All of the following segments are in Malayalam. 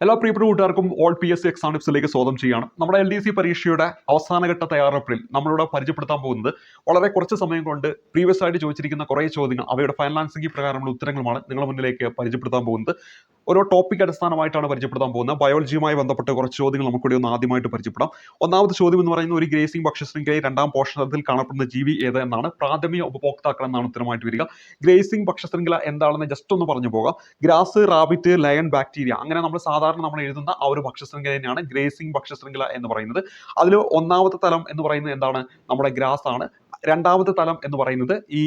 എല്ലാ പ്രിയപ്പെട്ട കൂട്ടുകാർക്കും ഓൾ PSC എക്സാം ടിപ്സിലേക്ക് സ്വാഗതം ചെയ്യാണ്. നമ്മുടെ LDC പരീക്ഷയുടെ അവസാനഘട്ട തയ്യാറെടുപ്പിൽ നമ്മളിവിടെ പരിചയപ്പെടുത്താൻ പോകുന്നത് വളരെ കുറച്ച് സമയം കൊണ്ട് പ്രീവിയസ് ആയിട്ട് ചോദിച്ചിരിക്കുന്ന കുറേ ചോദ്യങ്ങൾ അവയുടെ ഫൈനൽ ആൻസർ പ്രകാരമുള്ള ഉത്തരങ്ങളുമാണ് നിങ്ങളുടെ മുന്നിലേക്ക് പരിചയപ്പെടുത്താൻ പോകുന്നത്. ഓരോ ടോപ്പിക് അടിസ്ഥാനമായിട്ടാണ് പരിചയപ്പെടുത്താൻ പോകുന്നത്. ബയോളജിയുമായി ബന്ധപ്പെട്ട കുറച്ച് ചോദ്യങ്ങൾ നമുക്കിവിടെ ഒന്ന് ആദ്യമായിട്ട് പരിചയപ്പെടാം. ഒന്നാമത്തെ ചോദ്യം എന്ന് പറയുന്നത് ഒരു ഗ്രേസിംഗ് ഭക്ഷ്യശൃംഖലയിൽ രണ്ടാം പോഷകത്തിൽ കാണപ്പെടുന്ന ജീവി ഏത് എന്നാണ്. പ്രാഥമിക ഉപഭോക്താക്കൾ എന്നാണ് ഉത്തരമായിട്ട് വരിക. ഗ്രേസിംഗ് ഭക്ഷ്യശൃംഖല എന്താണെന്ന് ജസ്റ്റ് ഒന്ന് പറഞ്ഞു പോകാം. ഗ്രാസ്, റാബിറ്റ്, ലയൺ, ബാക്ടീരിയ, അങ്ങനെ നമ്മൾ സാധാരണ നമ്മൾ എഴുതുന്ന ആ ഒരു ഭക്ഷ്യശൃംഖല തന്നെയാണ് ഗ്രേസിംഗ് ഭക്ഷ്യശൃംഖല എന്ന് പറയുന്നത്. അതിൽ ഒന്നാമത്തെ തലം എന്ന് പറയുന്നത് എന്താണ്? നമ്മുടെ ഗ്രാസ് ആണ്. രണ്ടാമത്തെ തലം എന്ന് പറയുന്നത് ഈ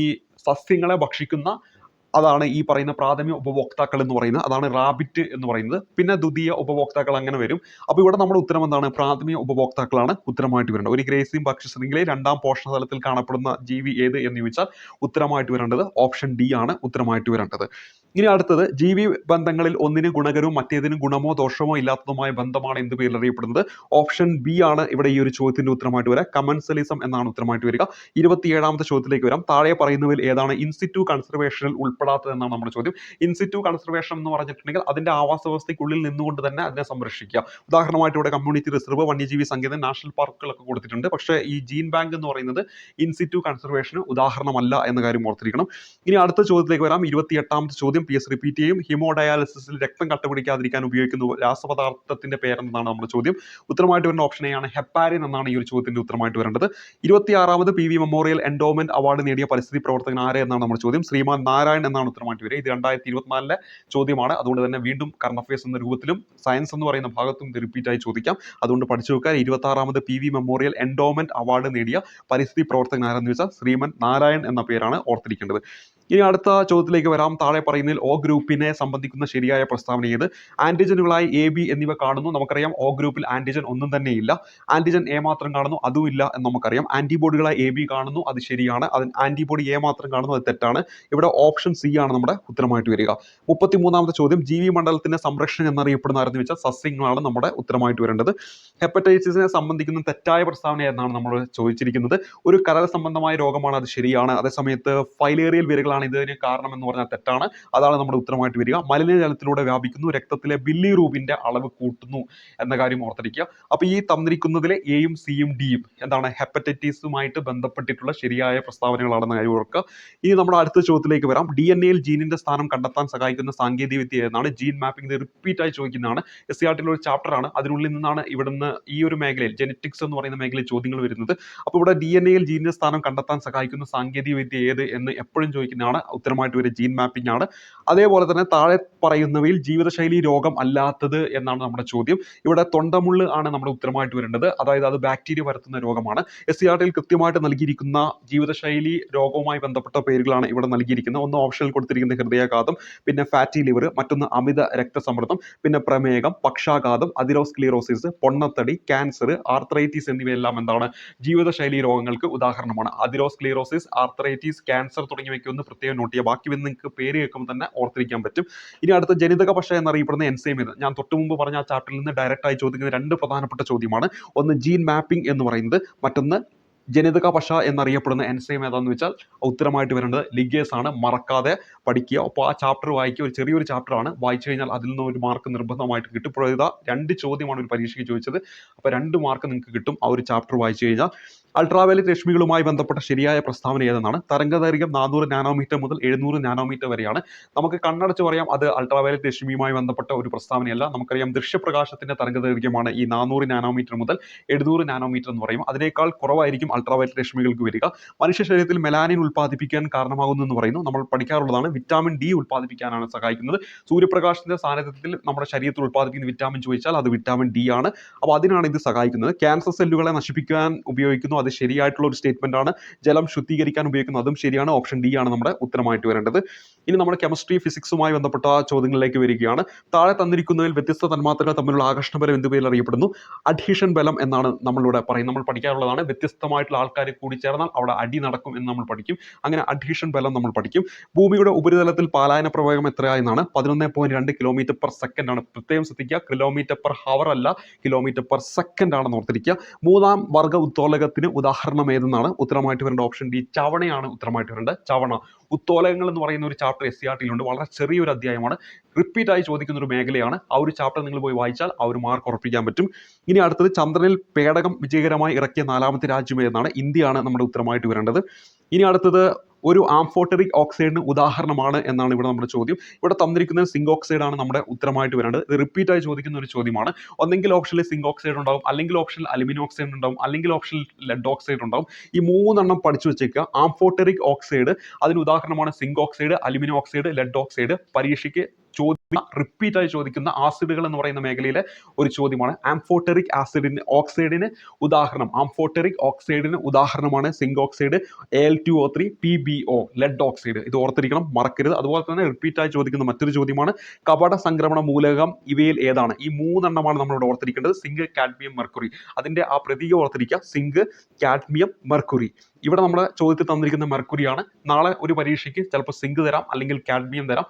സസ്യങ്ങളെ ഭക്ഷിക്കുന്ന അതാണ് ഈ പറയുന്ന പ്രാഥമിക ഉപഭോക്താക്കൾ എന്ന് പറയുന്നത്, അതാണ് റാബിറ്റ് എന്ന് പറയുന്നത്. പിന്നെ ദ്വിതീയ ഉപഭോക്താക്കൾ അങ്ങനെ വരും. അപ്പോൾ ഇവിടെ നമ്മുടെ ഉത്തരം എന്താണ്? പ്രാഥമിക ഉപഭോക്താക്കളാണ് ഉത്തരമായിട്ട് വരേണ്ടത്. ഒരു ഗ്രേസിംഗ് ഭക്ഷ്യശൃംഖലയിൽ രണ്ടാം പോഷണതലത്തിൽ കാണപ്പെടുന്ന ജീവി ഏത് എന്ന് ചോദിച്ചാൽ ഉത്തരമായിട്ട് വരേണ്ടത് ഓപ്ഷൻ ഡി ആണ് ഉത്തരമായിട്ട് വരേണ്ടത്. ഇനി അടുത്തത്, ജീവി ബന്ധങ്ങളിൽ ഒന്നിന് ഗുണകരവും മറ്റേതിന് ഗുണമോ ദോഷമോ ഇല്ലാത്തതുമായ ബന്ധമാണ് എന്ത് പേരിൽ അറിയപ്പെടുന്നത്? ഓപ്ഷൻ ബി ആണ് ഇവിടെ ഈ ഒരു ചോദ്യത്തിന്റെ ഉത്തരമായിട്ട് വരിക. കമൻസലിസം എന്നാണ് ഉത്തരമായിട്ട് വരിക. 27ാമത്തെ ചോദ്യത്തിലേക്ക് വരാം. താഴെ പറയുന്നവയിൽ ഏതാണ് ഇൻസിറ്റു കൺസർവേഷനിൽ ഉൾപ്പെടാത്തത് എന്നാണ് നമ്മുടെ ചോദ്യം. ഇൻസിറ്റു കൺസർവേഷൻ എന്ന് പറഞ്ഞിട്ടുണ്ടെങ്കിൽ അതിന്റെ ആവാസ വ്യവസ്ഥയ്ക്കുള്ളിൽ നിന്നുകൊണ്ട് തന്നെ അതിനെ സംരക്ഷിക്കുക. ഉദാഹരണമായിട്ട് ഇവിടെ കമ്മ്യൂണിറ്റി റിസർവ്, വന്യജീവി സങ്കേതം, നാഷണൽ പാർക്കുകളൊക്കെ കൊടുത്തിട്ടുണ്ട്. പക്ഷേ ഈ ജീൻ ബാങ്ക് എന്ന് പറയുന്നത് ഇൻസിറ്റു കൺസർവേഷന് ഉദാഹരണമല്ല എന്ന കാര്യം ഓർത്തിരിക്കണം. ഇനി അടുത്ത ചോദ്യത്തിലേക്ക് വരാം. 28ാമത്തെ ചോദ്യം PS റിപ്പീറ്റ് ചെയ്യും. ഹിമോഡയാലിസിസിൽ രക്തം കട്ടപിടിക്കാതിരിക്കാൻ ഉപയോഗിക്കുന്ന രാസപദാർത്ഥത്തിന്റെ പേരെന്താണ് നമ്മുടെ ചോദ്യം? ഉത്തരമായിട്ട് വരുന്ന ഓപ്ഷൻ എ ആണ്, ഹെപ്പാരിൻ എന്നാണ് ഈ ഒരു ചോദ്യത്തിന്റെ ഉത്തരമായിട്ട് വരേണ്ടത്. 26ാമത് PV മെമ്മോറിയൽ എൻഡോമെന്റ് അവാർഡ് നേടിയ പരിസ്ഥിതി പ്രവർത്തകൻ ആരെ എന്നാണ് നമ്മുടെ ചോദ്യം? ശ്രീമാൻ നാരായൺ എന്നാണ് ഉത്തരമായിട്ട് വരിക. ഇത് 2024 ചോദ്യമാണ്. അതുകൊണ്ട് തന്നെ വീണ്ടും കറണ്ട് അഫയേഴ്സ് എന്ന രൂപത്തിലും സയൻസ് എന്ന് പറയുന്ന ഭാഗത്തും ഇത് റിപ്പീറ്റ് ആയി ചോദിക്കാം. അതുകൊണ്ട് പഠിച്ചു വെക്കാൻ. 26ാമത് PV മെമ്മോറിയൽ എൻഡോമെന്റ് അവാർഡ് നേടിയ പരിസ്ഥിതി പ്രവർത്തകൻ ആരെന്ന് ചോദിച്ചാൽ ശ്രീമൻ നാരായൺ എന്ന പേരാണ് ഓർത്തിരിക്കേണ്ടത്. ഇനി അടുത്ത ചോദ്യത്തിലേക്ക് വരാം. താഴെ പറയുന്നതിൽ O ഗ്രൂപ്പിനെ സംബന്ധിക്കുന്ന ശരിയായ പ്രസ്താവന ഏത്? ആന്റിജനുകളായി AB എന്നിവ കാണുന്നു. നമുക്കറിയാം O ഗ്രൂപ്പിൽ ആന്റിജൻ ഒന്നും തന്നെ ഇല്ല. ആന്റിജൻ A മാത്രം കാണുന്നു, അതും ഇല്ല എന്ന് നമുക്കറിയാം. ആന്റിബോഡികളായി AB കാണുന്നു, അത് ശരിയാണ്. ആന്റിബോഡി A മാത്രം കാണുന്നു, അത് തെറ്റാണ്. ഇവിടെ ഓപ്ഷൻ സി ആണ് നമ്മുടെ ഉത്തരമായിട്ട് വരിക. 33ാമത്തെ ചോദ്യം, ജീവി മണ്ഡലത്തിന്റെ സംരക്ഷണം എന്നറിയപ്പെടുന്ന ആരെന്ന് വെച്ചാൽ സസ്യങ്ങളാണ് നമ്മുടെ ഉത്തരമായിട്ട് വരേണ്ടത്. ഹെപ്പറ്റൈറ്റിസിനെ സംബന്ധിക്കുന്ന തെറ്റായ പ്രസ്താവന എന്നാണ് നമ്മൾ ചോദിച്ചിരിക്കുന്നത്. ഒരു കരൾ സംബന്ധമായ രോഗമാണ്, അത് ശരിയാണ്. അതേസമയത്ത് ഫൈലേറിയൽ വിരകളാണ് ഇതിന് കാരണം എന്ന് പറഞ്ഞാൽ തെറ്റാണ്. അതാണ് നമ്മുടെ ഉത്തരമായിട്ട് വരിക. മലിനജലത്തിലൂടെ വ്യാപിക്കുന്നു, രക്തത്തിലെ ബില്ലിറൂബിന്റെ അളവ് കൂട്ടുന്നു എന്ന കാര്യം ഓർത്തിരിക്കുക. അപ്പൊ ഈ തന്നിരിക്കുന്നതിലെ എയും സിയും ഡിയും എന്താണ്? ഹെപ്പറ്റൈറ്റിസുമായിട്ട് ബന്ധപ്പെട്ടിട്ടുള്ള ശരിയായ പ്രസ്താവനകളാണെന്ന കാര്യം ഓർക്കുക. ഇനി നമ്മുടെ അടുത്ത ചോദ്യത്തിലേക്ക് വരാം. DNA-യിൽ ജീനിന്റെ സ്ഥാനം കണ്ടെത്താൻ സഹായിക്കുന്ന സാങ്കേതിക വിദ്യ ഏതാണ്? Gene mapping. ഇത് റിപ്പീറ്റ് ആയി ചോദിക്കുന്നതാണ്. SCRT ഒരു ചാപ്റ്റർ ആണ്. അതിനുള്ളിൽ നിന്നാണ് ഇവിടുന്ന് ഈ ഒരു മേഖലയിൽ ജെനറ്റിക്സ് എന്ന് പറയുന്ന മേഖലയിൽ ചോദ്യങ്ങൾ വരുന്നത്. അപ്പോൾ ഇവിടെ DNA-യിൽ ജീനിന്റെ സ്ഥാനം കണ്ടെത്താൻ സഹായിക്കുന്ന സാങ്കേതിക വിദ്യ ഏത് എന്ന് എപ്പോഴും ചോദിക്കുന്നതാണ്. ഉത്തരമായിട്ട് ഒരു ജീൻ മാപ്പിംഗ് ആണ്. അതേപോലെ തന്നെ താഴെ പറയുന്നവയിൽ ജീവിതശൈലി രോഗം അല്ലാത്തത് എന്നാണ് നമ്മുടെ ചോദ്യം. ഇവിടെ തൊണ്ടമുള്ള് ആണ് നമ്മുടെ ഉത്തരമായിട്ട് വരേണ്ടത്. അതായത് അത് ബാക്ടീരിയ പരത്തുന്ന രോഗമാണ്. SCRT കൃത്യമായിട്ട് നൽകിയിരിക്കുന്ന ജീവിതശൈലി രോഗവുമായി ബന്ധപ്പെട്ട പേരുകളാണ് ഇവിടെ നൽകിയിരിക്കുന്നത്. ഒന്ന് ഓപ്ഷനിൽ കൊടുത്തിരിക്കുന്ന ഹൃദയാഘാതം, പിന്നെ ഫാറ്റി ലിവർ, മറ്റൊന്ന് അമിത രക്തസമ്മർദ്ദം, പിന്നെ പ്രമേഹം, പക്ഷാഘാതം, അതിറോസ്ക്ലീറോസിസ്, പൊണ്ണത്തടി, ക്യാൻസർ, ആർത്രൈറ്റിസ് എന്നിവയെല്ലാം എന്താണ്? ജീവിതശൈലി രോഗങ്ങൾക്ക് ഉദാഹരണമാണ്. അതിറോസ്ക്ലീറോസിസ്, ആർത്രൈറ്റിസ്, ക്യാൻസർ തുടങ്ങിയവയ്ക്ക് ഒന്ന് പ്രത്യേകം നോട്ട് ചെയ്യുക. ബാക്കി പിന്നെ നിങ്ങൾക്ക് പേര് കേൾക്കുമ്പോൾ തന്നെ ഓർത്തിരിക്കാൻ പറ്റും. ഇനി അടുത്ത ജനിതക പശ എന്നറിയപ്പെടുന്ന എൻസൈം ഇത് ഞാൻ തൊട്ട് മുമ്പ് പറഞ്ഞ ആ ചാപ്റ്ററിൽ നിന്ന് ഡയറക്റ്റ് ആയി ചോദിക്കുന്ന രണ്ട് പ്രധാനപ്പെട്ട ചോദ്യമാണ്. ഒന്ന് ജീൻ മാപ്പിംഗ് എന്ന് പറയുന്നത്, മറ്റൊന്ന് ജനിതക പശ എന്നറിയപ്പെടുന്ന എൻസൈം ഏതാണെന്ന് വെച്ചാൽ ഉത്തരമായിട്ട് വരേണ്ടത് ലിഗേസ് ആണ്. മറക്കാതെ പഠിക്കുക. അപ്പോൾ ആ ചാപ്റ്റർ വായിക്കുക. ഒരു ചെറിയൊരു ചാപ്റ്റർ ആണ്. വായിച്ചു കഴിഞ്ഞാൽ അതിൽ നിന്ന് ഒരു മാർക്ക് നിർബന്ധമായിട്ട് കിട്ടും. ഇപ്പോൾ ഇതാ 2 ചോദ്യമാണ് ഒരു പരീക്ഷയ്ക്ക് ചോദിച്ചത്. അപ്പോൾ 2 മാർക്ക് നിങ്ങൾക്ക് കിട്ടും ആ ഒരു ചാപ്റ്റർ വായിച്ചു കഴിഞ്ഞാൽ. അൾട്രാവയലറ്റ് രശ്മികളുമായി ബന്ധപ്പെട്ട ശരിയായ പ്രസ്താവന ഏതെന്നാണ്? തരംഗദൈർഘ്യം 400 നാനോമീറ്റർ മുതൽ 700 നാനോമീറ്റർ വരെയാണ്. നമുക്ക് കണ്ണടച്ച് പറയാം അത് അൾട്രാവയലറ്റ് രശ്മിയുമായി ബന്ധപ്പെട്ട ഒരു പ്രസ്താവനയല്ല. നമുക്കറിയാം ദൃശ്യപ്രകാശത്തിന്റെ തരംഗദൈർഘ്യമാണ് ഈ 400 നാനോമീറ്റർ മുതൽ 700 നാനോമീറ്റർ എന്ന് പറയും. അതിനേക്കാൾ കുറവായിരിക്കും അൾട്രാവയലറ്റ് രശ്മികൾക്ക് വരിക. മനുഷ്യ ശരീരത്തിൽ മെലാനിൻ ഉൽപ്പാദിപ്പിക്കാൻ കാരണമാകുന്നു എന്ന് പറയുന്നു. നമ്മൾ പഠിക്കാറുള്ളതാണ്. വിറ്റാമിൻ ഡി ഉൽപ്പാദിപ്പിക്കാനാണ് സഹായിക്കുന്നത്. സൂര്യപ്രകാശത്തിന്റെ സാന്നിധ്യത്തിൽ നമ്മുടെ ശരീരത്തിൽ ഉൽപ്പാദിപ്പിക്കുന്ന വിറ്റാമിൻ ചോദിച്ചാൽ അത് വിറ്റാമിൻ ഡി ആണ്. അപ്പോൾ അതിനാണ് ഇത് സഹായിക്കുന്നത്. ക്യാൻസർ സെല്ലുകളെ നശിപ്പിക്കാൻ ഉപയോഗിക്കുന്നു, അത് ശരിയായിട്ടുള്ള ഒരു സ്റ്റേറ്റ്മെന്റ് ആണ്. ജലം ശുദ്ധീകരിക്കാൻ ഉപയോഗിക്കുന്നു, അതും ശരിയാണ്. ഓപ്ഷൻ ഡി ആണ് നമ്മുടെ ഉത്തരമായിട്ട് വരേണ്ടത്. ഇനി നമ്മൾ കെമിസ്ട്രി ഫിസിക്സുമായി ബന്ധപ്പെട്ട ചോദ്യങ്ങളിലേക്ക് വരികയാണ്. താഴെ തന്നിരിക്കുന്നതിൽ വ്യത്യസ്ത തന്മാത്രകൾ തമ്മിലുള്ള ആകർഷണ ബലം എന്ത് പേരിൽ അറിയപ്പെടുന്നു? അഡ്ഹീഷൻ ബലം എന്നാണ് നമ്മളിവിടെ പറയുന്നത്. നമ്മൾ പഠിക്കാറുള്ളതാണ്. വ്യത്യസ്തമായിട്ടുള്ള ആൾക്കാർ കൂടി ചേർന്നാൽ അവിടെ അടി നടക്കും എന്ന് നമ്മൾ പഠിക്കും. അങ്ങനെ അഡ്ഹീഷൻ ബലം നമ്മൾ പഠിക്കും. ഭൂമിയുടെ ഉപരിതലത്തിൽ പാലായന പ്രവേഗം എത്രയായെന്നാണ്? 11.2 കിലോമീറ്റർ പെർ സെക്കൻഡ് ആണ്. പ്രത്യേകം ശ്രദ്ധിക്കുക, കിലോമീറ്റർ പെർ ഹവർ അല്ല, കിലോമീറ്റർ പെർ സെക്കൻഡ് ആണെന്ന് ഓർത്തിരിക്കുക. മൂന്നാം വർഗ്ഗ ഉത്തോലകത്തിന് ഉദാഹരണം ഏതെന്നാണ് ഉത്തരമായിട്ട് വരേണ്ട. ഓപ്ഷൻ ഡി ചവണയാണ് ഉത്തരമായിട്ട് വരേണ്ടത്. ചവണ. ഉത്തോലകങ്ങൾ എന്ന് പറയുന്ന ഒരു ചാപ്റ്റർ SCRT യിലുണ്ട്. വളരെ ചെറിയൊരു അധ്യായമാണ്, റിപ്പീറ്റ് ആയി ചോദിക്കുന്ന ഒരു മേഖലയാണ്. ആ ഒരു ചാപ്റ്റർ നിങ്ങൾ പോയി വായിച്ചാൽ ആ ഒരു മാർക്ക് ഉറപ്പിക്കാൻ പറ്റും. ഇനി അടുത്തത് ചന്ദ്രനിൽ പേടകം വിജയകരമായി ഇറക്കിയ 4ാമത്തെ രാജ്യം ഏതാണ്? ഇന്ത്യയാണ് നമ്മുടെ ഉത്തരമായിട്ട് വരേണ്ടത്. ഇനി അടുത്തത് ഒരു ആംഫോട്ടറിക് ഓക്സൈഡിന് ഉദാഹരണമാണ് എന്നാണ് ഇവിടെ നമ്മുടെ ചോദ്യം. ഇവിടെ തന്നിരിക്കുന്നത് സിങ്ക് ഓക്സൈഡ് ആണ് നമ്മുടെ ഉത്തരമായിട്ട് വരേണ്ടത്. ഇത് റിപ്പീറ്റ് ആയി ചോദിക്കുന്ന ഒരു ചോദ്യമാണ്. ഒന്നെങ്കിൽ ഓപ്ഷനിൽ സിങ്ക് ഓക്സൈഡ് ഉണ്ടാവും, അല്ലെങ്കിൽ ഓപ്ഷനിൽ അലുമിനിയം ഓക്സൈഡ് ഉണ്ടാവും, അല്ലെങ്കിൽ ഓപ്ഷനിൽ ലെഡ് ഓക്സൈഡ് ഉണ്ടാവും. ഈ 3 പഠിച്ചു വെച്ചേക്കുക. ആംഫോട്ടറിക് ഓക്സൈഡ് അതിന് ഉദാഹരണമാണ് zinc oxide, aluminium oxide, lead oxide. പരീക്ഷയ്ക്ക് റിപ്പീറ്റ് ആയി ചോദിക്കുന്ന ആസിഡുകൾ എന്ന് പറയുന്ന മേഖലയിലെ ഒരു ചോദ്യമാണ്. ആംഫോട്ടറിക് ഓക്സൈഡിന് ഉദാഹരണം, ആംഫോട്ടറിക് ഓക്സൈഡിന് ഉദാഹരണമാണ് zinc oxide, Al2O3, PbO, lead oxide. ഇത് ഓർത്തിരിക്കണം, മറക്കരുത്. അതുപോലെ തന്നെ റിപ്പീറ്റ് ആയി ചോദിക്കുന്ന മറ്റൊരു ചോദ്യമാണ് കപട സംക്രമണ മൂലകം ഇവയിൽ ഏതാണ്? ഈ 3 നമ്മളിവിടെ ഓർത്തിരിക്കേണ്ടത്. Zinc, cadmium, mercury. അതിന്റെ ആ പ്രതീകം ഓർത്തിരിക്കുക, സിങ്ക്, കാഡ്മിയം, മെർക്കുറി. ഇവിടെ നമ്മുടെ ചോദ്യത്തിൽ തന്നിരിക്കുന്ന മെർക്കുറിയാണ്. നാളെ ഒരു പരീക്ഷയ്ക്ക് ചിലപ്പോൾ സിങ്ക് തരാം, അല്ലെങ്കിൽ കാഡ്മിയം തരാം.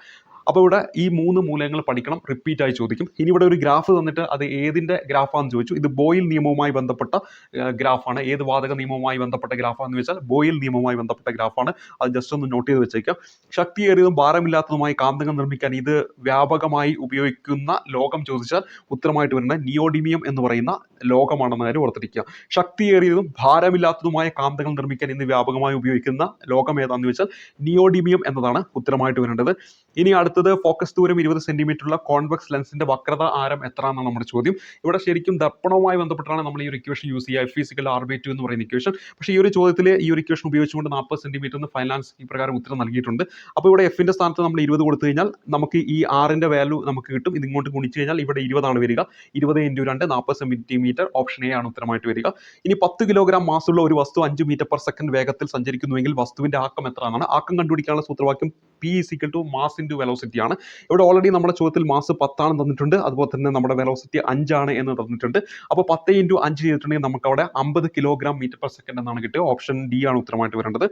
അപ്പോൾ ഇവിടെ ഈ 3 മൂലകങ്ങൾ പഠിക്കണം, റിപ്പീറ്റ് ആയി ചോദിക്കും. ഇനി ഇവിടെ ഒരു ഗ്രാഫ് തന്നിട്ട് അത് ഏതിന്റെ ഗ്രാഫാന്ന് ചോദിച്ചു. ഇത് ബോയിൽ നിയമവുമായി ബന്ധപ്പെട്ട ഗ്രാഫാണ്. ഏത് വാതക നിയമവുമായി ബന്ധപ്പെട്ട ഗ്രാഫാന്ന് വെച്ചാൽ ബോയിൽ നിയമവുമായി ബന്ധപ്പെട്ട ഗ്രാഫാണ്. അത് ജസ്റ്റ് ഒന്ന് നോട്ട് ചെയ്ത് വെച്ചേക്കാം. ശക്തിയേറിയതും ഭാരമില്ലാത്തതുമായി കാന്തകം നിർമ്മിക്കാൻ ഇത് വ്യാപകമായി ഉപയോഗിക്കുന്ന ലോകം ചോദിച്ചാൽ ഉത്തരമായിട്ട് വരുന്ന നിയോഡിമിയം എന്ന് പറയുന്ന ലോകമാണെന്ന കാര്യം ഓർത്തിരിക്കുക. ശക്തിയേറിയതും ഭാരമില്ലാത്തതുമായ കാന്തകം നിർമ്മിക്കാൻ ഇന്ന് വ്യാപകമായി ഉപയോഗിക്കുന്ന ലോകം ഏതാണെന്ന് വെച്ചാൽ നിയോഡിമിയം എന്നതാണ് ഉത്തരമായിട്ട് വരേണ്ടത്. ഇനി അടുത്തത് ഫോക്കസ് ദൂരം 20 സെന്റിമീറ്റർ കോൺവെക്സ് ലെൻസിന്റെ വക്രത ആരം എത്ര എന്നാണ് നമ്മുടെ ചോദ്യം. ഇവിടെ ശരിക്കും ദർപ്പണവുമായി ബന്ധപ്പെട്ടാണ് നമ്മൾ ഈ ഒരു ഇക്വേഷൻ യൂസ് ചെയ്യുക, F=RB2 എന്ന് പറയുന്ന ഇക്വേഷൻ. പക്ഷേ ഈ ഒരു ചോദ്യത്തിൽ ഈ ഒരു ഇക്വേഷൻ ഉപയോഗിച്ചുകൊണ്ട് 40 സെന്റിമീറ്റർ എന്ന് ഫൈനാൻസ് ഈ പ്രകാരം ഉത്തരം നൽകിയിട്ടുണ്ട്. അപ്പോൾ ഇവിടെ എഫിന്റെ സ്ഥാനത്ത് നമ്മൾ 20 കൊടുത്തു കഴിഞ്ഞാൽ നമുക്ക് ഈ ആറിന്റെ വാല്യൂ നമുക്ക് കിട്ടും. ഇത് ഇങ്ങോട്ട് ഗുണിച്ചു കഴിഞ്ഞാൽ ഇവിടെ 20 ആണ് വരിക. 20 × 2 40 സെന്റിമീറ്റർ. ഓപ്ഷൻ എ ആണ് ഉത്തരമായിട്ട് വരിക. ഇനി 10 കിലോഗ്രാം മാസുള്ള ഒരു വസ്തു 5 മീറ്റർ പെർ സെക്കൻഡ് വേഗത്തിൽ സഞ്ചരിക്കുന്നുവെങ്കിൽ വസ്തുവിന്റെ ആക്കം എത്ര ആണ്? ആക്കം കണ്ടുപിടിക്കാനുള്ള സൂത്രവാക്യം P = മാസ് × വെലോസിറ്റി ആണ്. ഇവിടെ ഓൾറെഡി നമ്മുടെ ചോദ്യത്തിൽ മാസ് 10 ആണ് തന്നിട്ടുണ്ട്. അതുപോലെ തന്നെ നമ്മുടെ വെലോസിറ്റി 5 ആണ് എന്ന് തന്നിട്ടുണ്ട്. അപ്പോൾ 10 × 5 ചെയ്തിട്ടുണ്ടെങ്കിൽ നമുക്ക് അവിടെ 50 കിലോഗ്രാം മീറ്റർ പെർ സെക്കൻഡ് എന്നാണ് കിട്ടുക. ഓപ്ഷൻ ഡി ആണ് ഉത്തരമായിട്ട് വരേണ്ടത്.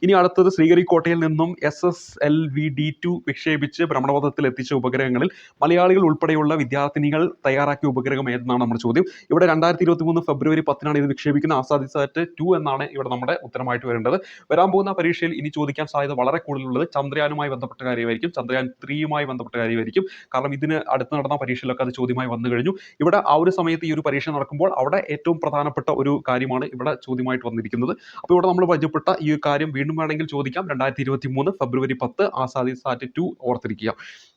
ഇനി അടുത്തത് ശ്രീഹരിക്കോട്ടയിൽ നിന്നും SSLV-D2 വിക്ഷേപിച്ച് ഭ്രമണപഥത്തിൽ എത്തിച്ച ഉപഗ്രഹങ്ങളിൽ മലയാളികൾ ഉൾപ്പെടെയുള്ള വിദ്യാർത്ഥിനികൾ തയ്യാറാക്കിയ ഉപഗ്രഹം ഏതെന്നാണ് നമ്മുടെ ചോദ്യം. ഇവിടെ 2023 ഫെബ്രുവരി 10 ഇത് വിക്ഷേപിക്കുന്ന ആസാദിസാറ്റ് 2 എന്നാണ് ഇവിടെ നമ്മുടെ ഉത്തരമായിട്ട് വരേണ്ടത്. വരാൻ പോകുന്ന പരീക്ഷയിൽ ഇനി ചോദിക്കാൻ സാധ്യത വളരെ കൂടുതലുള്ളത് ചന്ദ്രയാനുമായി ബന്ധപ്പെട്ട കാര്യമായിരിക്കും, ചന്ദ്രയാൻ 3യുമായി ബന്ധപ്പെട്ട കാര്യമായിരിക്കും. കാരണം ഇതിന് അടുത്ത് നടന്ന പരീക്ഷയിലൊക്കെ അത് ചോദ്യമായി വന്നു കഴിഞ്ഞു. ഇവിടെ ആ ഒരു സമയത്ത് ഈ ഒരു പരീക്ഷ നടക്കുമ്പോൾ അവിടെ ഏറ്റവും പ്രധാനപ്പെട്ട ഒരു കാര്യമാണ് ഇവിടെ ചോദ്യമായിട്ട് വന്നിരിക്കുന്നത്. അപ്പോൾ ഇവിടെ നമ്മൾ പരിചയപ്പെട്ട ഈ കാര്യം വീണ്ടും വേണമെങ്കിൽ ചോദിക്കാം. 2023 ഫെബ്രുവരി 10 ആസാദിസാറ്റ് 2 ഓർത്തിരിക്കുക.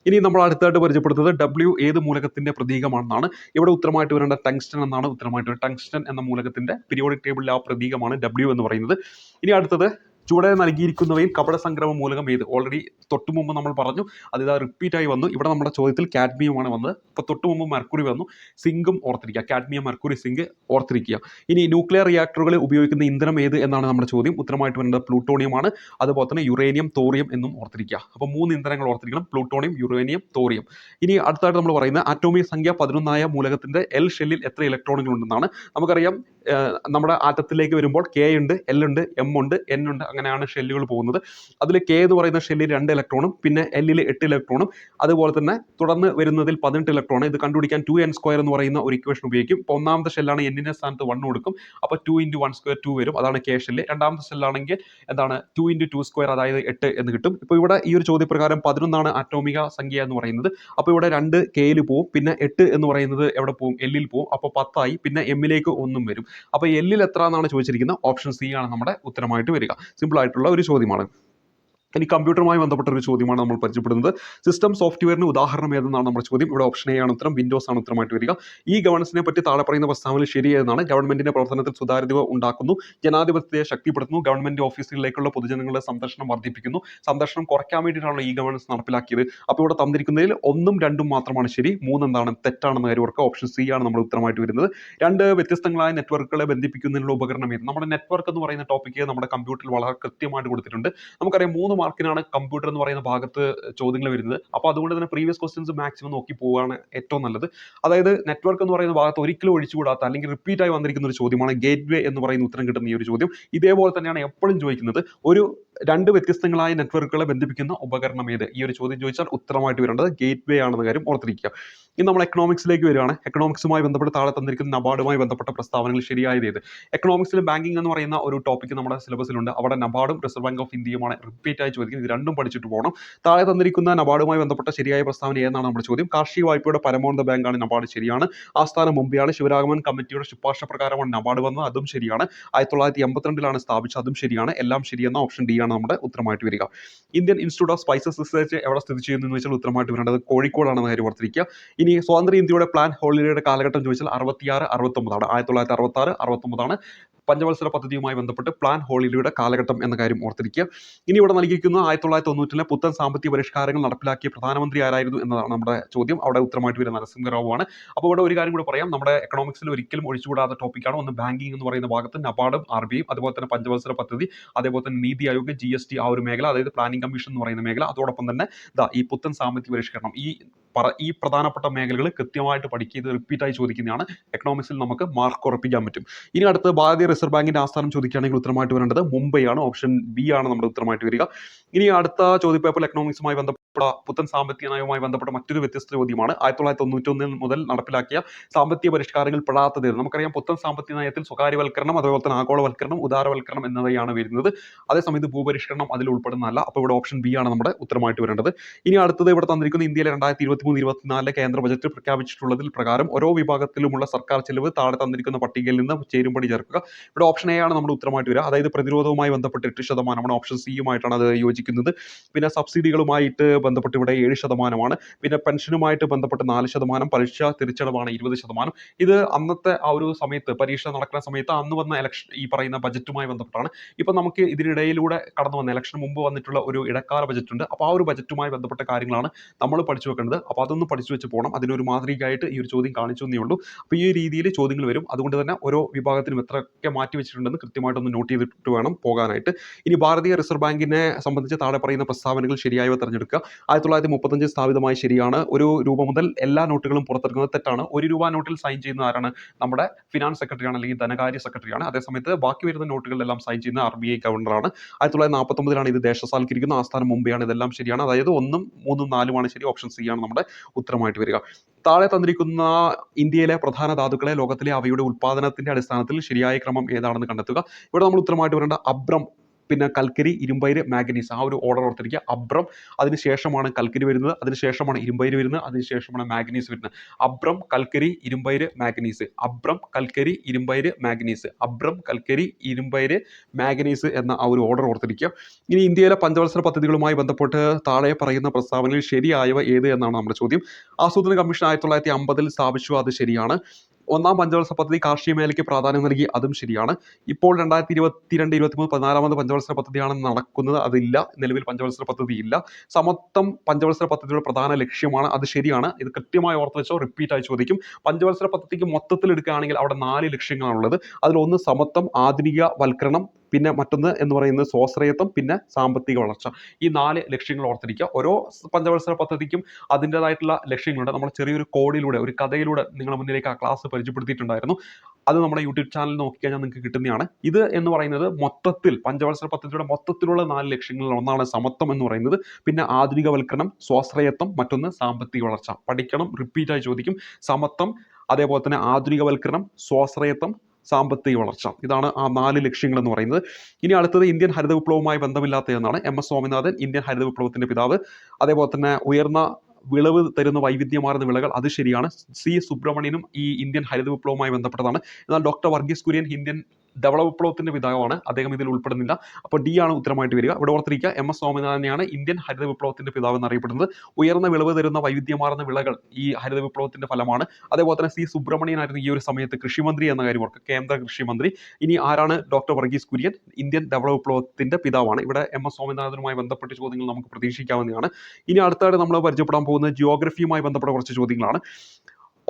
ഇനി നമ്മൾ അടുത്തായിട്ട് പരിചയപ്പെടുത്തുന്നത് W ഏത് മൂലകത്തിന്റെ പ്രതീകമാണെന്നാണ്. ഇവിടെ ഉത്തരമായിട്ട് വരേണ്ട ടങ്സ്റ്റൺ എന്നാണ് ഉത്തരമായിട്ട് വരുന്നത്. ടങ്സ്റ്റൺ എന്ന മൂലകത്തിന്റെ പീരിയോഡിക് ടേബിളിലെ ആ പ്രതീകമാണ് W എന്ന് പറയുന്നത്. ഇനി അടുത്തത് ചുവടെ നൽകിയിരിക്കുന്നവയിൽ കപട സംക്രമ മൂലകം ഏത്? ഓൾറെഡി തൊട്ടു മുമ്പ് നമ്മൾ പറഞ്ഞു, അത് ഇതാ റിപ്പീറ്റ് ആയി വന്നു. ഇവിടെ നമ്മുടെ ചോദ്യത്തിൽ കാഡ്മിയമാണ് വന്നത്. അപ്പോൾ തൊട്ടു മുമ്പ് മെർക്കുറി വന്നു, സിങ്കും ഓർത്തിരിക്കുക. കാഡ്മിയം, മെർക്കുറി, സിങ്ക് ഓർത്തിരിക്കുക. ഇനി ന്യൂക്ലിയർ റിയാക്ടറുകളിൽ ഉപയോഗിക്കുന്ന ഇന്ധനം ഏത് എന്നാണ് നമ്മുടെ ചോദ്യം. ഉത്തരമായിട്ട് വരുന്നത് പ്ലൂട്ടോണിയമാണ്. അതുപോലെ തന്നെ യുറേനിയം, തോറിയം എന്നും ഓർത്തിരിക്കുക. അപ്പോൾ 3 ഇന്ധനങ്ങൾ ഓർത്തിരിക്കണം: പ്ലൂട്ടോണിയം, യുറേനിയം, തോറിയം. ഇനി അടുത്തായിട്ട് നമ്മൾ പറയുന്നത് ആറ്റോമിക് സംഖ്യ 11 മൂലകത്തിന്റെ L ഷെല്ലിൽ എത്ര ഇലക്ട്രോണുകൾ ഉണ്ടെന്നാണ്. നമുക്കറിയാം നമ്മുടെ ആറ്റത്തിലേക്ക് വരുമ്പോൾ K ഉണ്ട്, L ഉണ്ട്, M ഉണ്ട്, N ഉണ്ട്, അങ്ങനെയാണ് ഷെല്ലുകൾ പോകുന്നത്. അതിൽ K എന്ന് പറയുന്ന ഷെല്ലിൽ 2 ഇലക്ട്രോണും പിന്നെ L-ൽ 8 ഇലക്ട്രോണും അതുപോലെ തന്നെ തുടർന്ന് വരുന്നതിൽ 18 ഇലക്ട്രോൺ. ഇത് കണ്ടുപിടിക്കാൻ 2n² എന്ന് പറയുന്ന ഒരു ഇക്വേഷൻ ഉപയോഗിക്കും. ഇപ്പോൾ ഒന്നാമത്തെ ഷെല്ലാണ് N-ന്റെ സ്ഥാനത്ത് 1 കൊടുക്കും. അപ്പോൾ 2 × 1² 2 വരും, അതാണ് K ഷെല്ല്. രണ്ടാമത്തെ ഷെല്ലാണെങ്കിൽ എന്താണ് 2 × 2² അതായത് 8 എന്ന് കിട്ടും. ഇപ്പോൾ ഇവിടെ ഈ ഒരു ചോദ്യപ്രകാരം 11 ആറ്റോമിക സംഖ്യ എന്ന് പറയുന്നത്. അപ്പോൾ ഇവിടെ 2 K-ൽ പോവും, പിന്നെ 8 എന്ന് പറയുന്നത് എവിടെ പോവും? L-ൽ പോവും. അപ്പോൾ 10 ആയി. പിന്നെ M-ലേക്ക് 1 വരും. അപ്പോൾ L-ൽ എത്ര എന്നാണ് ചോദിച്ചിരിക്കുന്നത്? ഓപ്ഷൻ സി ആണ് നമ്മുടെ ഉത്തരമായിട്ട് വരിക. സിമ്പിൾ ആയിട്ടുള്ള ഒരു ചോദ്യമാണ്. ഇനി കമ്പ്യൂട്ടറുമായി ബന്ധപ്പെട്ട ഒരു ചോദ്യമാണ് നമ്മൾ പരിചയപ്പെടുന്നത്. സിസ്റ്റം സോഫ്റ്റ്വെയറിന് ഉദാഹരണം ഏതെന്നാണ് നമ്മുടെ ചോദ്യം. ഇവിടെ ഓപ്ഷൻ എ ആണ് ഉത്തരം, വിൻഡോസ് ആണ് ഉത്തരമായിട്ട് വരിക. ഈ ഗവേണൻസിനെ പറ്റി താഴെ പറയുന്ന പ്രസ്താവനയിൽ ശരിയെന്നാണ്. ഗവൺമെന്റിന്റെ പ്രവർത്തനത്തിൽ സുതാര്യത ഉണ്ടാക്കുന്നു, ജനാധിപത്യത്തെ ശക്തിപ്പെടുത്തുന്നു, ഗവൺമെന്റ് ഓഫീസുകളിലേക്കുള്ള പൊതുജനങ്ങളുടെ സന്ദർശനം വർദ്ധിപ്പിക്കുന്നു. സന്ദർശനം കുറയ്ക്കാൻ വേണ്ടിയിട്ടാണ് ഈ ഗവേണൻസ് നടപ്പിലാക്കിയത്. അപ്പോൾ ഇവിടെ തന്നിരിക്കുന്നതിൽ 1ഉം 2ഉം മാത്രമാണ് ശരി, 3 എന്താണ് തെറ്റാണെന്ന് കാര്യം ഓർക്കുക. ഓപ്ഷൻ സി ആണ് നമ്മുടെ ഉത്തരമായിട്ട് വരുന്നത്. 2 വ്യത്യസ്തങ്ങളായ നെറ്റ്വർക്കുകളെ ബന്ധിപ്പിക്കുന്നതിനുള്ള ഉപകരണം ഏത്? നമ്മുടെ നെറ്റ്വർക്ക് എന്ന് പറയുന്ന ടോപ്പിക്ക് നമ്മുടെ കമ്പ്യൂട്ടറിൽ വളരെ കൃത്യമായിട്ട് കൊടുത്തിട്ടുണ്ട്. നമുക്കറിയാം 3 മാർക്കിനാണ് കമ്പ്യൂട്ടർ എന്ന് പറയുന്ന ഭാഗത്ത് ചോദ്യങ്ങൾ വരുന്നത്. അപ്പോൾ അതുകൊണ്ട് തന്നെ പ്രീവിയസ് ക്വസ്റ്റ്യൻസ് മാക്സിമം നോക്കി പോവുകയാണ് ഏറ്റവും നല്ലത്. അതായത് നെറ്റ്വർക്ക് എന്ന് പറയുന്ന ഭാഗത്ത് ഒരിക്കലും ഒഴിച്ചുകൂടാത്ത അല്ലെങ്കിൽ റിപ്പീറ്റ് ആയി വന്നിരിക്കുന്ന ഒരു ചോദ്യമാണ് ഗേറ്റ് വേ എന്ന് പറയുന്ന ഉത്തരം കിട്ടുന്ന ഈ ഒരു ചോദ്യം. ഇതേപോലെ തന്നെയാണ് എപ്പോഴും ചോദിക്കുന്നത്. ഒരു രണ്ട് വ്യത്യസ്തങ്ങളായ നെറ്റ്വർക്കുകളെ ബന്ധിപ്പിക്കുന്ന ഉപകരണം ഏത്? ഈ ഒരു ചോദ്യം ചോദിച്ചാൽ ഉത്തരമായിട്ട് വരേണ്ടത് ഗേറ്റ് വേ ആണെന്ന കാര്യം ഓർത്തിരിക്കുക. ഇനി നമ്മൾ എക്കണോമിക്സിലേക്ക് വരികയാണ്. എക്കണോമിക്സുമായി ബന്ധപ്പെട്ട് താഴെ തന്നിരിക്കുന്ന നബാർഡുമായി ബന്ധപ്പെട്ട പ്രസ്താവനകൾ ശരിയായത് ഏത്? എക്കണോമിക്സിൽ ബാങ്കിങ് എന്ന് പറയുന്ന ഒരു ടോപ്പിക് നമ്മുടെ സിലബസിലുണ്ട്. അവിടെ നബാർഡും റിസർവ് ബാങ്ക് ഓഫ് ഇന്ത്യയുമാണ് റിപ്പീറ്റ് ആയി ചോദിക്കുന്നത്. ഇത് രണ്ടും പഠിച്ചിട്ട് പോകണം. താഴെ തന്നിരിക്കുന്ന നബാർഡുമായി ബന്ധപ്പെട്ട ശരിയായ പ്രസ്താവന ഏതാണ് നമ്മുടെ ചോദ്യം. കാർഷിക വായ്പയുടെ പരമോന്നത ബാങ്കാണ് നബാർഡ്, ശരിയാണ്. ആസ്ഥാനം മുംബൈയാണ്. ശിവരാഘവൻ കമ്മിറ്റിയുടെ ശുപാർശ പ്രകാരമാണ് നബാർഡ് വന്നത്, അതും ശരിയാണ്. 1982 സ്ഥാപിച്ചത്, അതും ശരിയാണ്. എല്ലാം ശരിയെന്ന ഓപ്ഷൻ ഡി ആണ് നമ്മുടെ ഉത്തരമായിട്ട് വരിക. Indian institute of spices research എവിടെ സ്ഥിതി ചെയ്യുന്നു എന്ന് വെച്ചാൽ ഉത്തരമായിട്ട് വരേണ്ടത് കോഴിക്കോടാണെന്ന കാര്യം ഓർത്തിരിക്കുക. ഇനി സ്വാതന്ത്ര്യ ഇന്ത്യയുടെ പ്ലാൻ ഹോളിഡേയുടെ കാലഘട്ടം ചോദിച്ചാൽ 66, 69 1966, 69 പഞ്ചവത്സര പദ്ധതിയുമായി ബന്ധപ്പെട്ട് പ്ലാൻ ഹോളിഡേയുടെ കാലഘട്ടം എന്ന കാര്യം ഓർത്തിരിക്കുക. ഇനി ഇവിടെ നൽകിയിരിക്കുന്ന 1990 പുത്തൻ സാമ്പത്തിക പരിഷ്കാരങ്ങൾ നടപ്പിലാക്കിയ പ്രധാനമന്ത്രി ആരായിരുന്നു എന്നതാണ് നമ്മുടെ ചോദ്യം. അവിടെ ഉത്തരമായിട്ട് വരുന്ന നരസിംഹറാവു ആണ്. അപ്പോൾ ഇവിടെ ഒരു കാര്യം കൂടി പറയാം, നമ്മുടെ എക്കണോമിക്സിൽ ഒരിക്കലും ഒഴിച്ചുകൂടാത്ത ടോപ്പിക്കാണ്. ഒന്ന് ബാങ്കിങ് എന്ന് പറയുന്ന ഭാഗത്ത് നബാർഡും RBIയും, അതുപോലെ തന്നെ പഞ്ചവത്സര പദ്ധതി, അതേപോലെ തന്നെ നീതി ആയോഗ്, GST ആ ഒരു മേഖല, അതായത് പ്ലാനിംഗ് കമ്മീഷൻ എന്ന് പറയുന്ന മേഖല, അതോടൊപ്പം തന്നെ ഈ പുത്തൻ സാമ്പത്തിക പരിഷ്കരണം, ഈ പ്രധാനപ്പെട്ട മേഖലകൾ കൃത്യമായിട്ട് പഠിക്കുക. ഇത് റിപ്പീറ്റായി ചോദിക്കുന്നതാണ്. എക്കണോമിക്സിൽ നമുക്ക് മാർക്ക് ഉറപ്പിക്കാൻ പറ്റും. ഇനി അടുത്ത് ഭാരതീയ റിസർവ് ബാങ്കിന്റെ ആസ്ഥാനം ചോദിക്കുകയാണെങ്കിൽ ഉത്തരമായിട്ട് വരേണ്ടത് മുംബൈ ആണ്. ഓപ്ഷൻ ബി ആണ് നമ്മുടെ ഉത്തരമായിട്ട് വരിക. ഇനി അടുത്ത ചോദ്യപേപ്പറിൽ എക്കണോമിക്സുമായി ബന്ധപ്പെട്ട പുത്തൻ സാമ്പത്തിക നയവുമായി ബന്ധപ്പെട്ട മറ്റൊരു വ്യത്യസ്ത ചോദ്യമാണ് 1991 മുതൽ നടപ്പിലാക്കിയ സാമ്പത്തിക പരിഷ്കാരങ്ങൾ പെടാത്തത്. നമുക്കറിയാം പുത്തൻ സാമ്പത്തിക നയത്തിൽ സ്വകാര്യവൽക്കരണം, അതുപോലെ തന്നെ ആഗോളവൽക്കരണം, ഉദാരവൽക്കരണം എന്നിവയാണ് വരുന്നത്. അതേസമയത്ത് ഭൂപരിഷ്കരണം അതിൽ ഉൾപ്പെടുന്നതല്ല. അപ്പോൾ ഇവിടെ ഓപ്ഷൻ ബി ആണ് നമ്മുടെ ഉത്തരമായിട്ട് വരേണ്ടത്. ഇനി അടുത്തത് ഇവിടെ തന്നിരിക്കുന്ന ഇന്ത്യയിലെ 2023-24 കേന്ദ്ര ബജറ്റ് പ്രഖ്യാപിച്ചിട്ടുള്ളതിൽ പ്രകാരം ഓരോ വിഭാഗത്തിലുമുള്ള സർക്കാർ ചെലവ് താഴെ തന്നിരിക്കുന്ന പട്ടികയിൽ നിന്ന് ചേരുംപടി ചേർക്കുക. ഇവിടെ ഓപ്ഷൻ എ ആണ് നമ്മുടെ ഉത്തരമായിട്ട് വരിക. അതായത് പ്രതിരോധവുമായി ബന്ധപ്പെട്ട് 8%, ഓപ്ഷൻ സിയുമായിട്ടാണ് അത് യോജിക്കുന്നത്. പിന്നെ സബ്സിഡികളുമായിട്ട് ബന്ധപ്പെട്ട് ഇവിടെ 7%, പിന്നെ പെൻഷനുമായിട്ട് ബന്ധപ്പെട്ട് 4%, പരീക്ഷ തിരിച്ചടവാണ് 20%. ഇത് അന്നത്തെ ആ ഒരു സമയത്ത്, പരീക്ഷ നടക്കുന്ന സമയത്ത് അന്ന് വന്ന ഇലക്ഷൻ, ഈ പറയുന്ന ബജറ്റുമായി ബന്ധപ്പെട്ടാണ്. ഇപ്പൊ നമുക്ക് ഇതിനിടയിലൂടെ കടന്നു വന്ന ഇലക്ഷന് മുമ്പ് വന്നിട്ടുള്ള ഒരു ഇടക്കാല ബജറ്റ് ഉണ്ട്. അപ്പോൾ ആ ഒരു ബജറ്റുമായി ബന്ധപ്പെട്ട കാര്യങ്ങളാണ് നമ്മൾ പഠിച്ചു വെക്കേണ്ടത്. അപ്പോൾ അതൊന്ന് പഠിച്ചു വെച്ച് പോകണം. അതിനൊരു മാതൃകയായിട്ട് ഈ ഒരു ചോദ്യം കാണിച്ചു എന്നേ ഉള്ളൂ. അപ്പോൾ ഈ രീതിയിൽ ചോദ്യങ്ങൾ വരും. അതുകൊണ്ട് തന്നെ ഓരോ വിഭാഗത്തിനും എത്രയൊക്കെ മാറ്റി വെച്ചിട്ടുണ്ടെന്ന് കൃത്യമായിട്ടൊന്ന് നോട്ട് ചെയ്തിട്ട് വേണം പോകാനായിട്ട്. ഇനി ഭാരതീയ റിസർവ് ബാങ്കിനെ സംബന്ധിച്ച് താഴെ പറയുന്ന പ്രസ്താവനകൾ ശരിയായവ തിരഞ്ഞെടുക്കുക. 1935 സ്ഥാപിതമായി, ശരിയാണ്. 1 രൂപ മുതൽ എല്ലാ നോട്ടുകളും പുറത്തിറക്കുന്നത് തെറ്റാണ്. 1 രൂപ നോട്ടിൽ സൈൻ ചെയ്യുന്ന ആരാണ്? നമ്മുടെ ഫിനാൻസ് സെക്രട്ടറിയാണ്, അല്ലെങ്കിൽ ധനകാര്യ സെക്രട്ടറിയാണ്. അതേസമയത്ത് ബാക്കി വരുന്ന നോട്ടുകളിലെല്ലാം സൈൻ ചെയ്യുന്ന RBI ഗവർണറാണ്. 1949 ഇത് ദേശസാൽക്കരിക്കുന്ന, ആസ്ഥാനം മുംബൈയാണ്. ഇതെല്ലാം ശരിയാണ്. അതായത് 1, 3, 4 ശരി. ഓപ്ഷൻ സി ആണ് നമ്മുടെ ഉത്തരമായിട്ട് വരിക. താഴെ തന്നിരിക്കുന്ന ഇന്ത്യയിലെ പ്രധാന ധാതുക്കളെ ലോകത്തിലെ അവയുടെ ഉൽപാദനത്തിന്റെ അടിസ്ഥാനത്തിൽ ശരിയായ ക്രമം ഏതാണെന്ന് കണ്ടെത്തുക. ഇവിടെ നമ്മൾ ഉത്തരമായിട്ട് വരേണ്ട അബ്രം, പിന്നെ കൽക്കരി, ഇരുമ്പയിര്, മാഗ്നീസ്, ആ ഒരു ഓർഡർ ഓർത്തിരിക്കുക. അബ്രം, അതിനുശേഷമാണ് കൽക്കരി വരുന്നത്, അതിനുശേഷമാണ് ഇരുമ്പയിര് വരുന്നത്, അതിനുശേഷമാണ് മാഗ്നീസ് വരുന്നത്. അബ്രം, കൽക്കരി, ഇരുമ്പയിര്, മാഗ്നീസ്. അബ്രം, കൽക്കരി, ഇരുമ്പയിര്, മാഗ്നീസ്. അബ്രം, കൽക്കരി, ഇരുമ്പയിര്, മാഗ്നീസ് എന്ന ആ ഒരു ഓർഡർ ഓർത്തിരിക്കുക. ഇനി ഇന്ത്യയിലെ പഞ്ചവത്സര പദ്ധതികളുമായി ബന്ധപ്പെട്ട് താഴെ പറയുന്ന പ്രസ്താവനയിൽ ശരിയായവ ഏത് എന്നാണ് നമ്മുടെ ചോദ്യം. ആസൂത്രണ കമ്മീഷൻ 1950 സ്ഥാപിച്ചു, അത് ശരിയാണ്. 1-ാം പഞ്ചവത്സര പദ്ധതി കാർഷിക മേഖലയ്ക്ക് പ്രാധാന്യം നൽകി, അതും ശരിയാണ്. ഇപ്പോൾ 2022-23 14-ാമത് പഞ്ചവത്സര പദ്ധതിയാണ് നടക്കുന്നത്, അതില്ല. നിലവിൽ പഞ്ചവത്സര പദ്ധതി ഇല്ല. സമത്വം പഞ്ചവത്സര പദ്ധതിയുടെ പ്രധാന ലക്ഷ്യമാണ്, അത് ശരിയാണ്. ഇത് കൃത്യമായി ഓർത്ത് വെച്ചോ, റിപ്പീറ്റ് ആയി ചോദിക്കും. പഞ്ചവത്സര പദ്ധതിക്ക് മൊത്തത്തിൽ എടുക്കുകയാണെങ്കിൽ അവിടെ 4 ലക്ഷ്യങ്ങളാണുള്ളത്. അതിലൊന്ന് സമത്വം, ആധുനികവൽക്കരണം, പിന്നെ മറ്റൊന്ന് എന്ന് പറയുന്നത് സ്വാശ്രയത്വം, പിന്നെ സാമ്പത്തിക വളർച്ച. ഈ 4 ലക്ഷ്യങ്ങൾ ഓർത്തിരിക്കുക. ഓരോ പഞ്ചവത്സര പദ്ധതിക്കും അതിൻ്റെതായിട്ടുള്ള ലക്ഷ്യങ്ങളുണ്ട്. നമ്മൾ ചെറിയൊരു കോഡിലൂടെ, ഒരു കഥയിലൂടെ നിങ്ങളുടെ മുന്നിലേക്ക് ആ ക്ലാസ് പരിചയപ്പെടുത്തിയിട്ടുണ്ടായിരുന്നു. അത് നമ്മുടെ യൂട്യൂബ് ചാനൽ നോക്കിക്കഴിഞ്ഞാൽ നിങ്ങൾക്ക് കിട്ടുന്നതാണ്. ഇത് എന്ന് പറയുന്നത് മൊത്തത്തിൽ പഞ്ചവത്സര പദ്ധതിയുടെ മൊത്തത്തിലുള്ള 4 ലക്ഷ്യങ്ങളിൽ ഒന്നാണ് സമത്വം എന്ന് പറയുന്നത്. പിന്നെ ആധുനികവൽക്കരണം, സ്വാശ്രയത്വം, മറ്റൊന്ന് സാമ്പത്തിക വളർച്ച. പഠിക്കണം, റിപ്പീറ്റായി ചോദിക്കും. സമത്വം, അതേപോലെ തന്നെ ആധുനികവൽക്കരണം, സ്വാശ്രയത്വം, സാമ്പത്തിക വളർച്ച. ഇതാണ് ആ 4 ലക്ഷ്യങ്ങൾ എന്ന് പറയുന്നത്. ഇനി അടുത്തത് ഇന്ത്യൻ ഹരിത വിപ്ലവവുമായി ബന്ധമില്ലാത്ത എന്നാണ്. MS സ്വാമിനാഥൻ ഇന്ത്യൻ ഹരിത വിപ്ലവത്തിന്റെ പിതാവ്. അതേപോലെ തന്നെ ഉയർന്ന വിളവ് തരുന്ന വൈവിധ്യമാർന്ന വിളകൾ, അത് ശരിയാണ്. C സുബ്രഹ്മണ്യനും ഈ ഇന്ത്യൻ ഹരിത വിപ്ലവവുമായി ബന്ധപ്പെട്ടതാണ്. എന്നാൽ ഡോക്ടർ വർഗീസ് കുര്യൻ ഇന്ത്യൻ ധവള വിപ്ലവത്തിന്റെ പിതാവാണ്, അദ്ദേഹം ഇതിൽ ഉൾപ്പെടുന്നില്ല. അപ്പോൾ ഡി ആണ് ഉത്തരമായിട്ട് വരിക. ഇവിടെ ഓർത്തിരിക്കുക, MS സ്വാമിനാഥനെയാണ് ഇന്ത്യൻ ഹരിത വിപ്ലവത്തിന്റെ പിതാവ് എന്നറിയപ്പെടുന്നത്. ഉയർന്ന വിളവ് തരുന്ന വൈവിധ്യമാർന്ന വിളകൾ ഈ ഹരിത വിപ്ലവത്തിന്റെ ഫലമാണ്. അതേപോലെ തന്നെ C സുബ്രഹ്മണ്യനായിരുന്നു ഈ ഒരു സമയത്ത് കൃഷിമന്ത്രി എന്ന കാര്യം ഓർക്കുക, കേന്ദ്ര കൃഷിമന്ത്രി. ഇനി ആരാണ്? ഡോക്ടർ വർഗീസ് കുര്യൻ ഇന്ത്യൻ ധവള വിപ്ലവത്തിന്റെ പിതാവാണ്. ഇവിടെ MS സ്വാമിനാഥനുമായി ബന്ധപ്പെട്ട ചോദ്യങ്ങൾ നമുക്ക് പ്രതീക്ഷിക്കാവുന്നതാണ്. ഇനി അടുത്തായിട്ട് നമ്മൾ പരിചയപ്പെടാൻ പോകുന്നത് ജിയോഗ്രഫിയുമായി ബന്ധപ്പെട്ട കുറച്ച് ചോദ്യങ്ങളാണ്.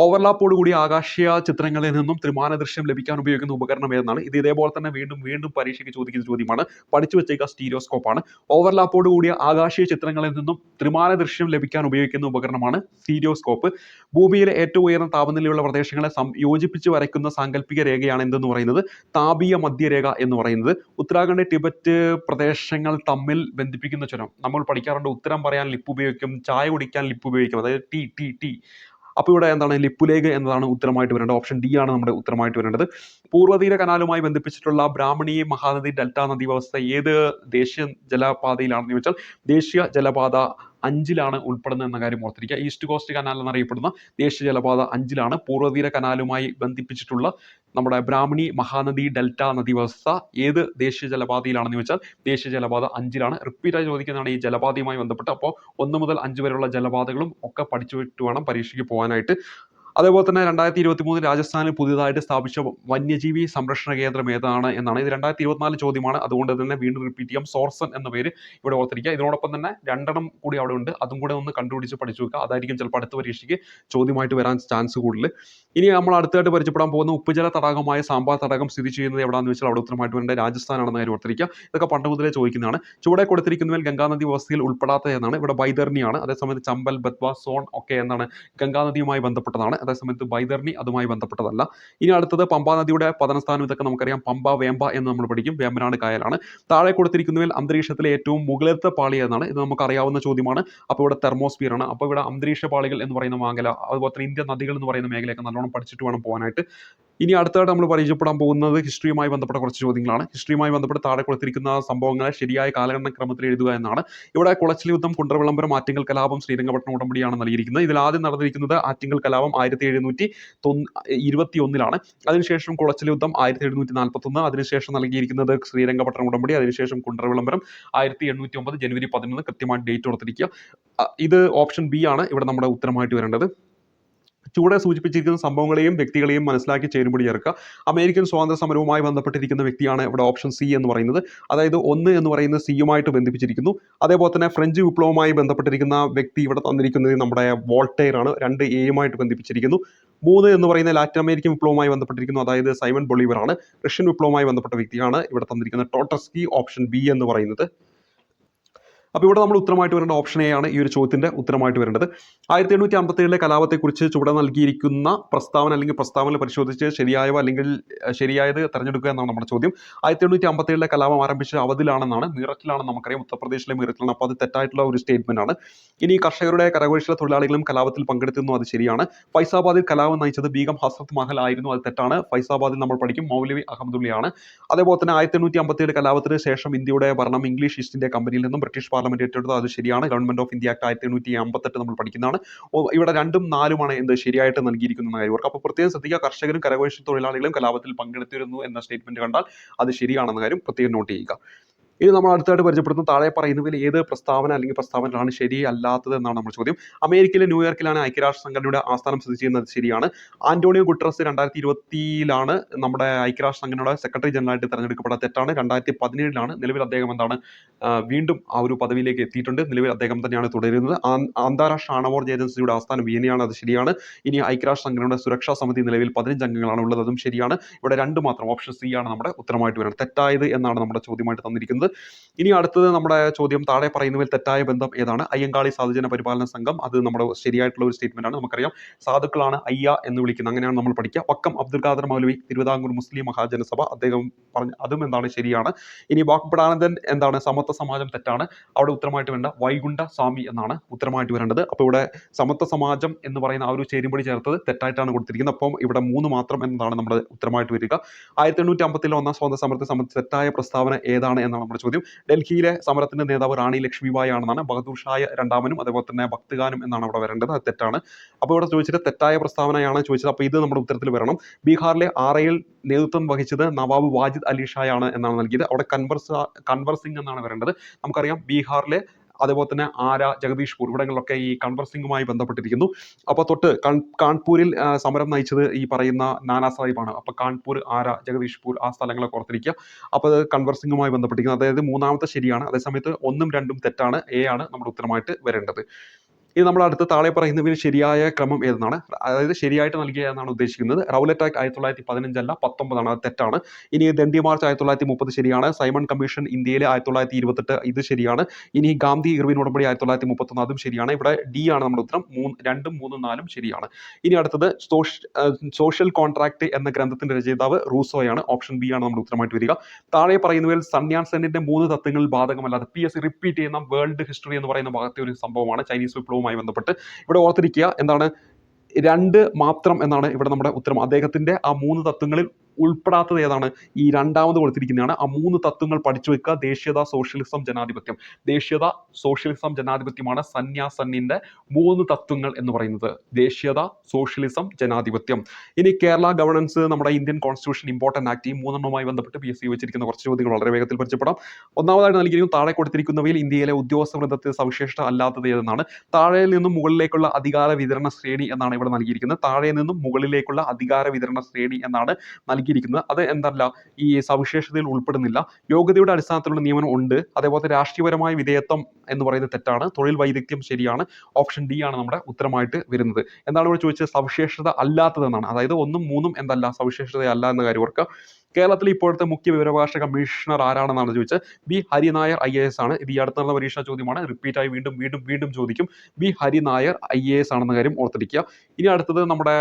ഓവർലാപ്പോട് കൂടി ആകാശീയ ചിത്രങ്ങളിൽ നിന്നും ത്രിമാന ദൃശ്യം ലഭിക്കാൻ ഉപയോഗിക്കുന്ന ഉപകരണം ഏതാണ്? ഇത് ഇതേപോലെ തന്നെ വീണ്ടും വീണ്ടും പരീക്ഷയ്ക്ക് ചോദിക്കുന്ന ചോദ്യമാണ്. പഠിച്ചു വെച്ചേക്കുക, സ്റ്റീരിയോസ്കോപ്പാണ്. ഓവർലാപ്പോട് കൂടിയ ആകാശീയ ചിത്രങ്ങളിൽ നിന്നും ത്രിമാന ദൃശ്യം ലഭിക്കാൻ ഉപയോഗിക്കുന്ന ഉപകരണമാണ് സ്റ്റീരിയോസ്കോപ്പ്. ഭൂമിയിലെ ഏറ്റവും ഉയർന്ന താപനിലയുള്ള പ്രദേശങ്ങളെ യോജിപ്പിച്ച് വരയ്ക്കുന്ന സാങ്കല്പിക രേഖയാണ് എന്തെന്ന് പറയുന്നത്? താപീയ മധ്യരേഖ എന്ന് പറയുന്നത്. ഉത്തരാഖണ്ഡ് ടിബറ്റ് പ്രദേശങ്ങൾ തമ്മിൽ ബന്ധിപ്പിക്കുന്ന ചുരം നമ്മൾ പഠിക്കാറുണ്ട്. ഉത്തരം പറയാൻ ലിപ്പ് ഉപയോഗിക്കും, ചായ കുടിക്കാൻ ലിപ്പ് ഉപയോഗിക്കും, അതായത് ടി ടി ടി. അപ്പോൾ ഇവിടെ എന്താണ്? ലിപ്പുലേഖ എന്നതാണ് ഉത്തരമായിട്ട് വരേണ്ടത്. ഓപ്ഷൻ ഡി ആണ് നമ്മുടെ ഉത്തരമായിട്ട് വരേണ്ടത്. പൂർവ്വതീര കനാലുമായി ബന്ധിപ്പിച്ചിട്ടുള്ള ബ്രാഹ്മണി മഹാനദി ഡെൽറ്റ നദീ വ്യവസ്ഥ ഏത് ദേശീയ ജലപാതയിലാണെന്ന് ചോദിച്ചാൽ ദേശീയ ജലപാത 5 ഉൾപ്പെടുന്നത് എന്ന കാര്യം ഓർത്തിരിക്കുക. ഈസ്റ്റ് കോസ്റ്റ് കനാൽ എന്നറിയപ്പെടുന്ന ദേശീയ ജലപാത 5 പൂർവ്വതീര കനാലുമായി ബന്ധിപ്പിച്ചിട്ടുള്ള നമ്മുടെ ബ്രാഹ്മണി മഹാനദി ഡെൽറ്റ നദീ വ്യവസ്ഥ ഏത് ദേശീയ ജലപാതയിലാണെന്ന് ചോദിച്ചാൽ ദേശീയ ജലപാത 5 റിപ്പീറ്റായി ചോദിക്കുന്നതാണ് ഈ ജലപാതയുമായി ബന്ധപ്പെട്ട്. അപ്പോൾ 1 മുതൽ 5 വരെയുള്ള ജലപാതകളും ഒക്കെ പഠിച്ചു വിട്ട് വേണം പരീക്ഷയ്ക്ക് പോകാനായിട്ട്. അതേപോലെ തന്നെ 2023 രാജസ്ഥാനിൽ പുതിയതായിട്ട് സ്ഥാപിച്ച വന്യജീവി സംരക്ഷണ കേന്ദ്രം ഏതാണ് എന്നാണ്. ഇത് 2024 ചോദ്യമാണ്. അതുകൊണ്ട് തന്നെ വീണ്ടും റിപ്പീറ്റ് ചെയ്യാം. സോർസൺ എന്ന പേര് ഇവിടെ ഓർത്തിരിക്കുക. ഇതിനോടൊപ്പം തന്നെ 2 കൂടി അവിടെ ഉണ്ട്. അതും കൂടെ ഒന്ന് കണ്ടുപിടിച്ച് പഠിച്ചു വെക്കുക. അതായിരിക്കും ചിലപ്പോൾ അടുത്ത പരീക്ഷയ്ക്ക് ചോദ്യമായിട്ട് വരാൻ ചാൻസ് കൂടുതൽ. ഇനി നമ്മൾ അടുത്തായിട്ട് പരിചയപ്പെടാൻ പോകുന്ന ഉപ്പുജല തടാകമായ സാമ്പാർ തടാകം സ്ഥിതി ചെയ്യുന്നത് എവിടെയാണെന്ന് വെച്ചാൽ അവിടെ ഉത്തരമായിട്ട് വരേണ്ട രാജസ്ഥാനാണെന്ന് കാര്യം ഓർത്തിരിക്കുക. ഇതൊക്കെ പണ്ട് മുതലേ ചോദിക്കുന്നതാണ്. ചുവടെ കൊടുത്തിരിക്കുന്നതിൽ ഗംഗാനദി വ്യവസ്ഥയിൽ ഉൾപ്പെടാത്ത എന്നാണ്. ഇവിടെ ബൈതർണിയാണ്. അതേസമയത്ത് ചമ്പൽ, ബത്വ, സോൺ ഒക്കെ എന്താണ്? ഗംഗാനദിയുമായി ബന്ധപ്പെട്ടതാണ്. അതേസമയത്ത് ബൈതർണി അതുമായി ബന്ധപ്പെട്ടതല്ല. ഇനി അടുത്തത് പമ്പാ നദിയുടെ പതനസ്ഥാനം. ഇതൊക്കെ നമുക്കറിയാം. പമ്പ, വേമ്പ എന്ന് നമ്മൾ പഠിക്കും. വേമ്പനാട് കായലാണ്. താഴെ കൊടുത്തിരിക്കുന്നതിൽ അന്തരീക്ഷത്തിലെ ഏറ്റവും മുകളിലത്തെ പാളി എന്നാണ്. ഇത് നമുക്കറിയാവുന്ന ചോദ്യമാണ്. അപ്പോൾ ഇവിടെ തെർമോസ്ഫിയർ ആണ്. അപ്പോൾ ഇവിടെ അന്തരീക്ഷ പാളികൾ എന്ന് പറയുന്ന മേഖല, അതുപോലെ തന്നെ ഇന്ത്യൻ നദികൾ എന്ന് പറയുന്ന മേഖലയൊക്കെ നല്ലോണം പഠിച്ചിട്ട് വേണം പോകാനായിട്ട്. ഇനി അടുത്തായിട്ട് നമ്മൾ പരിചയപ്പെടാൻ പോകുന്നത് ഹിസ്റ്ററിയുമായി ബന്ധപ്പെട്ട കുറച്ച് ചോദ്യങ്ങളാണ്. ഹിസ്റ്ററിയുമായി ബന്ധപ്പെട്ട് താഴെ കൊടുത്തിരിക്കുന്ന സംഭവങ്ങളെ ശരിയായ കാലഘട്ട ക്രമത്തിൽ എഴുതുക എന്നാണ്. ഇവിടെ കുളച്ചിൽ യുദ്ധം, കുണ്ടറ വിളംബരം, ആറ്റിങ്ങൽ കലാപം, ശ്രീരംഗപട്ടണം ഉടമ്പടിയാണ് നൽകിയിരിക്കുന്നത്. ഇതിൽ ആദ്യം നടന്നിരിക്കുന്നത് ആറ്റിങ്ങൽ കലാപം 1721. അതിനുശേഷം കുളച്ചിൽ യുദ്ധം 1741. അതിനുശേഷം നൽകിയിരിക്കുന്നത് ശ്രീരംഗപട്ടണം ഉടമ്പടി. അതിനുശേഷം കുണ്ടറ വിളംബരം 1809 ജനുവരി 11. കൃത്യമായിട്ട് ഡേറ്റ് ഓർത്തിരിക്കുക. ഇത് ഓപ്ഷൻ ബി ആണ് ഇവിടെ നമ്മുടെ ഉത്തരമായിട്ട് വരേണ്ടത്. ചൂടെ സൂചിപ്പിച്ചിരിക്കുന്ന സംഭവങ്ങളെയും വ്യക്തികളെയും മനസ്സിലാക്കി ചേരുമ്പടി ചേർക്കുക. അമേരിക്കൻ സ്വാതന്ത്ര്യ സമരവുമായി ബന്ധപ്പെട്ടിരിക്കുന്ന വ്യക്തിയാണ് ഇവിടെ ഓപ്ഷൻ സി എന്ന് പറയുന്നത്. അതായത് 1 എന്ന് പറയുന്നത് സിയുമായിട്ട് ബന്ധിപ്പിച്ചിരിക്കുന്നു. അതേപോലെ തന്നെ ഫ്രഞ്ച് വിപ്ലവവുമായി ബന്ധപ്പെട്ടിരിക്കുന്ന വ്യക്തി ഇവിടെ തന്നിരിക്കുന്നത് നമ്മുടെ വോൾട്ടയർ ആണ്. 2 എയുമായിട്ട് ബന്ധിപ്പിച്ചിരിക്കുന്നു. 3 എന്ന് പറയുന്ന ലാറ്റിൻ അമേരിക്കൻ വിപ്ലവവുമായി ബന്ധപ്പെട്ടിരിക്കുന്നു. അതായത് സൈമൺ ബൊളീവർ ആണ്. റഷ്യൻ വിപ്ലവവുമായി ബന്ധപ്പെട്ട വ്യക്തിയാണ് ഇവിടെ തന്നിരിക്കുന്നത് ട്രോട്സ്കി. ഓപ്ഷൻ ബി എന്ന് പറയുന്നത്. അപ്പോൾ ഇവിടെ നമ്മൾ ഉത്തരമായിട്ട് വരേണ്ട ഓപ്ഷൻ എ ആണ് ഈ ഒരു ചോദ്യത്തിന്റെ ഉത്തരമായിട്ട് വരേണ്ടത്. 1857 കലാപത്തെക്കുറിച്ച് ചുവടെ നൽകിയിരിക്കുന്ന പ്രസ്താവന അല്ലെങ്കിൽ പ്രസ്താവന പരിശോധിച്ച് ശരിയായവ അല്ലെങ്കിൽ ശരിയായത് തിരഞ്ഞെടുക്കുക എന്നാണ് നമ്മുടെ ചോദ്യം. 1857 കലാപം ആരംഭിച്ച അവധിലാണെന്നാണ്. മീററ്റിലാണ്, നമുക്കറിയാം. ഉത്തർപ്രദേശിലെ മീററ്റിലാണ്. അപ്പോൾ അത് തെറ്റായിട്ടുള്ള ഒരു സ്റ്റേറ്റ്മെന്റ് ആണ്. ഇനി കർഷകരുടെ കരകൗശല തൊഴിലാളികളും കലാപത്തിൽ പങ്കെടുത്തിരുന്നു. അത് ശരിയാണ്. ഫൈസാബാദിൽ കലാപം നയിച്ചത് ബീഗം ഹസ്രത്ത് മഹൽ ആയിരുന്നു. അത് തെറ്റാണ്. ഫൈസാബാദിൽ നമ്മൾ പഠിക്കും മൗലവി അഹമ്മദുള്ളയാണ്. അതേപോലെ തന്നെ 1857 കലാപത്തിന് ശേഷം ഇന്ത്യയുടെ ഭരണം ഇംഗ്ലീഷ് ഈസ്റ്റ് ഇന്ത്യ കമ്പനിയിൽ നിന്നും ബ്രിട്ടീഷ് പാർലമെന്റ് ഏറ്റെടുത്തത്. അത് ശരിയാണ്. ഗവൺമെന്റ് ഓഫ് ഇന്ത്യ ആക്ട് 1858 നമ്മൾ പഠിക്കുന്നതാണ്. ഇവിടെ 2ഉം 4ഉമാണ് എന്ത് ശരിയായിട്ട് നൽകിയിരിക്കുന്ന കാര്യം. അപ്പോൾ പ്രത്യേകം ശ്രദ്ധിക്കുക. കർഷകരും കരകൗശല തൊഴിലാളികളും കലാപത്തിൽ പങ്കെടുത്തിരുന്നു എന്ന സ്റ്റേറ്റ്മെന്റ് കണ്ടാൽ അത് ശരിയാണെന്ന കാര്യം പ്രത്യേകം നോട്ട് ചെയ്യുക. ഇനി നമ്മൾ അടുത്തായിട്ട് പരിചയപ്പെടുത്തുന്ന താഴെ പറയുന്നതിൽ ഏത് പ്രസ്താവന അല്ലെങ്കിൽ പ്രസ്താവനകളാണ് ശരിയല്ലാത്തത് എന്നാണ് നമ്മുടെ ചോദ്യം. അമേരിക്കയിലെ ന്യൂയോർക്കിലാണ് ഐക്യരാഷ്ട്ര സംഘടനയുടെ ആസ്ഥാനം സ്ഥിതി ചെയ്യുന്നത്. ശരിയാണ്. ആന്റോണിയോ ഗുട്ടറസ് 2020 നമ്മുടെ ഐക്യരാഷ്ട്ര സംഘടനയുടെ സെക്രട്ടറി ജനറൽ ആയിട്ട് തെരഞ്ഞെടുക്കപ്പെട്ട. തെറ്റാണ്. 2017 നിലവിൽ അദ്ദേഹം എന്താണ് വീണ്ടും ആ ഒരു പദവിയിലേക്ക് എത്തിയിട്ടുണ്ട്. നിലവിൽ അദ്ദേഹം തന്നെയാണ് തുടരുന്നത്. അന്താരാഷ്ട്ര ആണവോർജ്ജ ഏജൻസിയുടെ ആസ്ഥാനം വിയനയാണ്. അത് ശരിയാണ്. ഇനി ഐക്യരാഷ്ട്ര സംഘടനയുടെ സുരക്ഷാ സമിതി നിലവിൽ 15 അംഗങ്ങളാണ് ഉള്ളത്. അതും ശരിയാണ്. ഇവിടെ 2 മാത്രം. ഓപ്ഷൻ സി ആണ് നമ്മുടെ ഉത്തരമായിട്ട് വരുന്നത്. തെറ്റായത് എന്നാണ് നമ്മുടെ ചോദ്യമായിട്ട് തന്നിരിക്കുന്നത്. ഇനി അടുത്തത് നമ്മുടെ ചോദ്യം താഴെ പറയുന്നതിൽ തെറ്റായ ബന്ധം ഏതാണ്? അയ്യങ്കാളി സാധുജന പരിപാലന സംഘം. അത് നമ്മുടെ ശരിയായിട്ടുള്ള ഒരു സ്റ്റേറ്റ്മെന്റ് ആണ്. നമുക്കറിയാം സാധുക്കളാണ് അയ്യ എന്ന് വിളിക്കുന്നത്. അങ്ങനെയാണ് നമ്മൾ പഠിക്കുക. വക്കം അബ്ദുൽ ഖാദർ മൗലവി, തിരുവിതാംകൂർ മുസ്ലിം മഹാജനസഭ, അദ്ദേഹം പറഞ്ഞു. അതും എന്താണ് ശരിയാണ്. ഇനി വാക്പടാനന്ദൻ എന്താണ്? സമത്വ സമാജം. തെറ്റാണ്. അവിടെ ഉത്തരമായിട്ട് വേണ്ട വൈകുണ്ഠ സ്വാമി എന്നാണ് ഉത്തരമായിട്ട് വരേണ്ടത്. അപ്പോൾ ഇവിടെ സമത്വ സമാജം എന്ന് പറയുന്ന ആ ഒരു ചേരുംപടി ചേർത്തത് തെറ്റായിട്ടാണ് കൊടുത്തിരിക്കുന്നത്. അപ്പം ഇവിടെ 3 മാത്രം എന്നതാണ് നമ്മുടെ ഉത്തരമായിട്ട് വരിക. 1857 ഒന്നാം സ്വാതന്ത്ര്യ സമരത്തെ സംബന്ധിച്ച് തെറ്റായ പ്രസ്താവന ഏതാണ് എന്നാണ് നമ്മുടെ ചോദ്യം. ഡൽഹിയിലെ സമരത്തിന്റെ നേതാവ് റാണി ലക്ഷ്മിബായി ആണെന്നാണ്. ബഹദൂർ ഷാ രണ്ടാമനും അതേപോലെ തന്നെ ഭക്തഗാനും എന്നാണ് അവിടെ വരേണ്ടത്. അത് തെറ്റാണ്. അപ്പോൾ ഇവിടെ ചോദിച്ചിട്ട് തെറ്റായ പ്രസ്താവനയാണ് ചോദിച്ചത്. അപ്പോൾ ഇത് നമ്മുടെ ഉത്തരത്തിൽ വരണം. ബീഹാറിലെ ആറയിൽ നേതൃത്വം വഹിച്ചത് നവാബ് വാജിദ് അലി ഷായാണ് എന്നാണ് നൽകിയത്. അവിടെ കൻവർ സിംഗ് എന്നാണ് വരേണ്ടത്. നമുക്കറിയാം ബീഹാറിലെ അതേപോലെ തന്നെ ആര, ജഗദീഷ്പൂർ ഇവിടങ്ങളിലൊക്കെ ഈ കൺവർ സിംഗുമായി ബന്ധപ്പെട്ടിരിക്കുന്നു. അപ്പോൾ തൊട്ട് കാൺപൂരിൽ സമരം നയിച്ചത് ഈ പറയുന്ന നാനാ സാഹിബാണ്. അപ്പോൾ കാൺപൂർ, ആര, ജഗദീഷ്പൂർ ആ സ്ഥലങ്ങളൊക്കെ ഓർത്തിരിക്കുക. അപ്പോൾ അത് കൺവർ സിംഗുമായി ബന്ധപ്പെട്ടിരിക്കുന്നു. അതായത് 3ാമത്തെ ശരിയാണ്. അതേസമയത്ത് 1ഉം 2ഉം തെറ്റാണ്. എ ആണ് നമ്മുടെ ഉത്തരമായിട്ട് വരേണ്ടത്. ഇനി നമ്മൾ അടുത്ത താഴെ പറയുന്നതിൽ ശരിയായ ക്രമം ഏതെന്നാണ്, അതായത് ശരിയായിട്ട് നൽകിയ എന്നാണ് ഉദ്ദേശിക്കുന്നത്. റൗലറ്റ് ആക്ട് 1915 അല്ല 19 അത് തെറ്റാണ്. ഇനി ദണ്ഡി മാർച്ച് 1930 ശരിയാണ്. സൈമൺ കമ്മീഷൻ ഇന്ത്യയിലെ 1928 ഇത് ശരിയാണ്. ഇനി ഗാന്ധി ഇർവിൻ ഉടമ്പടി 1931 അതും ശരിയാണ്. ഇവിടെ ഡി ആണ് നമ്മുടെ ഉത്തരം. 2ഉം 3ഉം 4ഉം ശരിയാണ്. ഇനി അടുത്തത് സോഷ്യൽ കോൺട്രാക്ട് എന്ന ഗ്രന്ഥത്തിന്റെ രചയിതാവ് റൂസോയാണ്. ഓപ്ഷൻ ബി ആണ് നമ്മുടെ ഉത്തരമായിട്ട് വരിക. താഴെ പറയുന്നവയിൽ സന്യാസന്റെ 3 തത്വങ്ങൾ ബാധകമല്ലാതെ PSC റിപ്പീറ്റ് ചെയ്യുന്ന വേൾഡ് ഹിസ്റ്ററി എന്ന് പറയുന്ന ഭാഗത്തെ ഒരു സംഭവമാണ് ചൈനീസ് വിപ്ലവവുമായി ബന്ധപ്പെട്ട്. ഇവിടെ ഓർത്തിരിക്കുക എന്താണ് 2 മാത്രം എന്നാണ് ഇവിടെ നമ്മുടെ ഉത്തരം. അദ്ദേഹത്തിന്റെ ആ 3 തത്വങ്ങളിൽ ഉൾപ്പെടാത്തത് ഏതാണ്? ഈ രണ്ടാമത് കൊടുത്തിരിക്കുന്നതാണ്. ആ 3 തത്വങ്ങൾ പഠിച്ചു വെക്കുക. ദേശീയത, സോഷ്യലിസം, ജനാധിപത്യം. ദേശീയത, സോഷ്യലിസം, ജനാധിപത്യമാണ് സന്യാസന്നിന്റെ 3 തത്വങ്ങൾ എന്ന് പറയുന്നത്. ദേശീയത, സോഷ്യലിസം, ജനാധിപത്യം. ഇനി കേരള ഗവർണൻസ്, നമ്മുടെ ഇന്ത്യൻ കോൺസ്റ്റിറ്റ്യൂഷൻ, ഇമ്പോർട്ടന്റ് ആക്ട്, ഈ 3 ബന്ധപ്പെട്ട് PSC വെച്ചിരിക്കുന്ന കുറച്ച് ചോദ്യങ്ങൾ വളരെ വേഗത്തിൽ പരിചയപ്പെടാം. ഒന്നാമതായിട്ട് നൽകിയിരിക്കുന്നു താഴെ കൊടുത്തിരിക്കുന്നവയിൽ ഇന്ത്യയിലെ ഉദ്യോഗസ്ഥ വൃന്ദത്തിൽ സവിശേഷത അല്ലാത്തത് ഏതെന്നാണ്. താഴെ നിന്നും മുകളിലേക്കുള്ള അധികാര വിതരണ ശ്രേണി എന്നാണ് ഇവിടെ നൽകിയിരിക്കുന്നത്. താഴെ നിന്നും മുകളിലേക്കുള്ള അധികാര വിതരണ ശ്രേണി എന്നാണ് നൽകിയിരിക്കുന്നത്. അത് എന്തല്ല, ഈ സവിശേഷതയിൽ ഉൾപ്പെടുന്നില്ല. യോഗ്യതയുടെ അടിസ്ഥാനത്തിലുള്ള നിയമനം ഉണ്ട്. അതേപോലെ രാഷ്ട്രീയപരമായ വിധേയത്വം എന്ന് പറയുന്നത് തെറ്റാണ്. തൊഴിൽ വൈദഗ്ധ്യം ശരിയാണ്. ഓപ്ഷൻ ഡി ആണ് നമ്മുടെ ഉത്തരമായിട്ട് വരുന്നത്. എന്താണ് ഇവിടെ ചോദിച്ചത്? സവിശേഷത അല്ലാത്തതെന്നാണ്. അതായത് 1ഉം 3ഉം എന്തല്ല, സവിശേഷത അല്ല എന്ന കാര്യം ഓർക്കുക. കേരളത്തിൽ ഇപ്പോഴത്തെ മുഖ്യ വിവരാവകാശ കമ്മീഷണർ ആരാണെന്നാണ് ചോദിച്ചത്. ബി ഹരിനായർ IAS ആണ്. ഇത് ഈ അടുത്തുള്ള പരീക്ഷാ ചോദ്യമാണ്. റിപ്പീറ്റായി വീണ്ടും വീണ്ടും വീണ്ടും ചോദിക്കും. ബി ഹരിനായർ IAS ആണെന്ന കാര്യം ഓർത്തിരിക്കുക. ഇനി അടുത്തത് നമ്മുടെ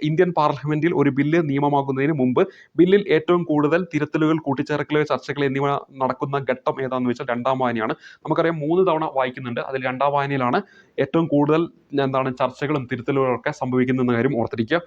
ഇന്ത്യൻ പാർലമെന്റിൽ ഒരു ബില്ല് നിയമമാക്കുന്നതിന് മുമ്പ് ബില്ലിൽ ഏറ്റവും കൂടുതൽ തിരുത്തലുകൾ, കൂട്ടിച്ചേർക്കലുകൾ, ചർച്ചകൾ എന്നിവ നടക്കുന്ന ഘട്ടം ഏതാണെന്ന് വെച്ചാൽ 2ാം വായനയാണ്. നമുക്കറിയാം 3 തവണ വായിക്കുന്നുണ്ട്. അതിൽ 2ാം വായനയിലാണ് ഏറ്റവും കൂടുതൽ ചർച്ചകളും തിരുത്തലുകളും ഒക്കെ സംഭവിക്കുന്ന കാര്യം ഓർത്തിരിക്കുക.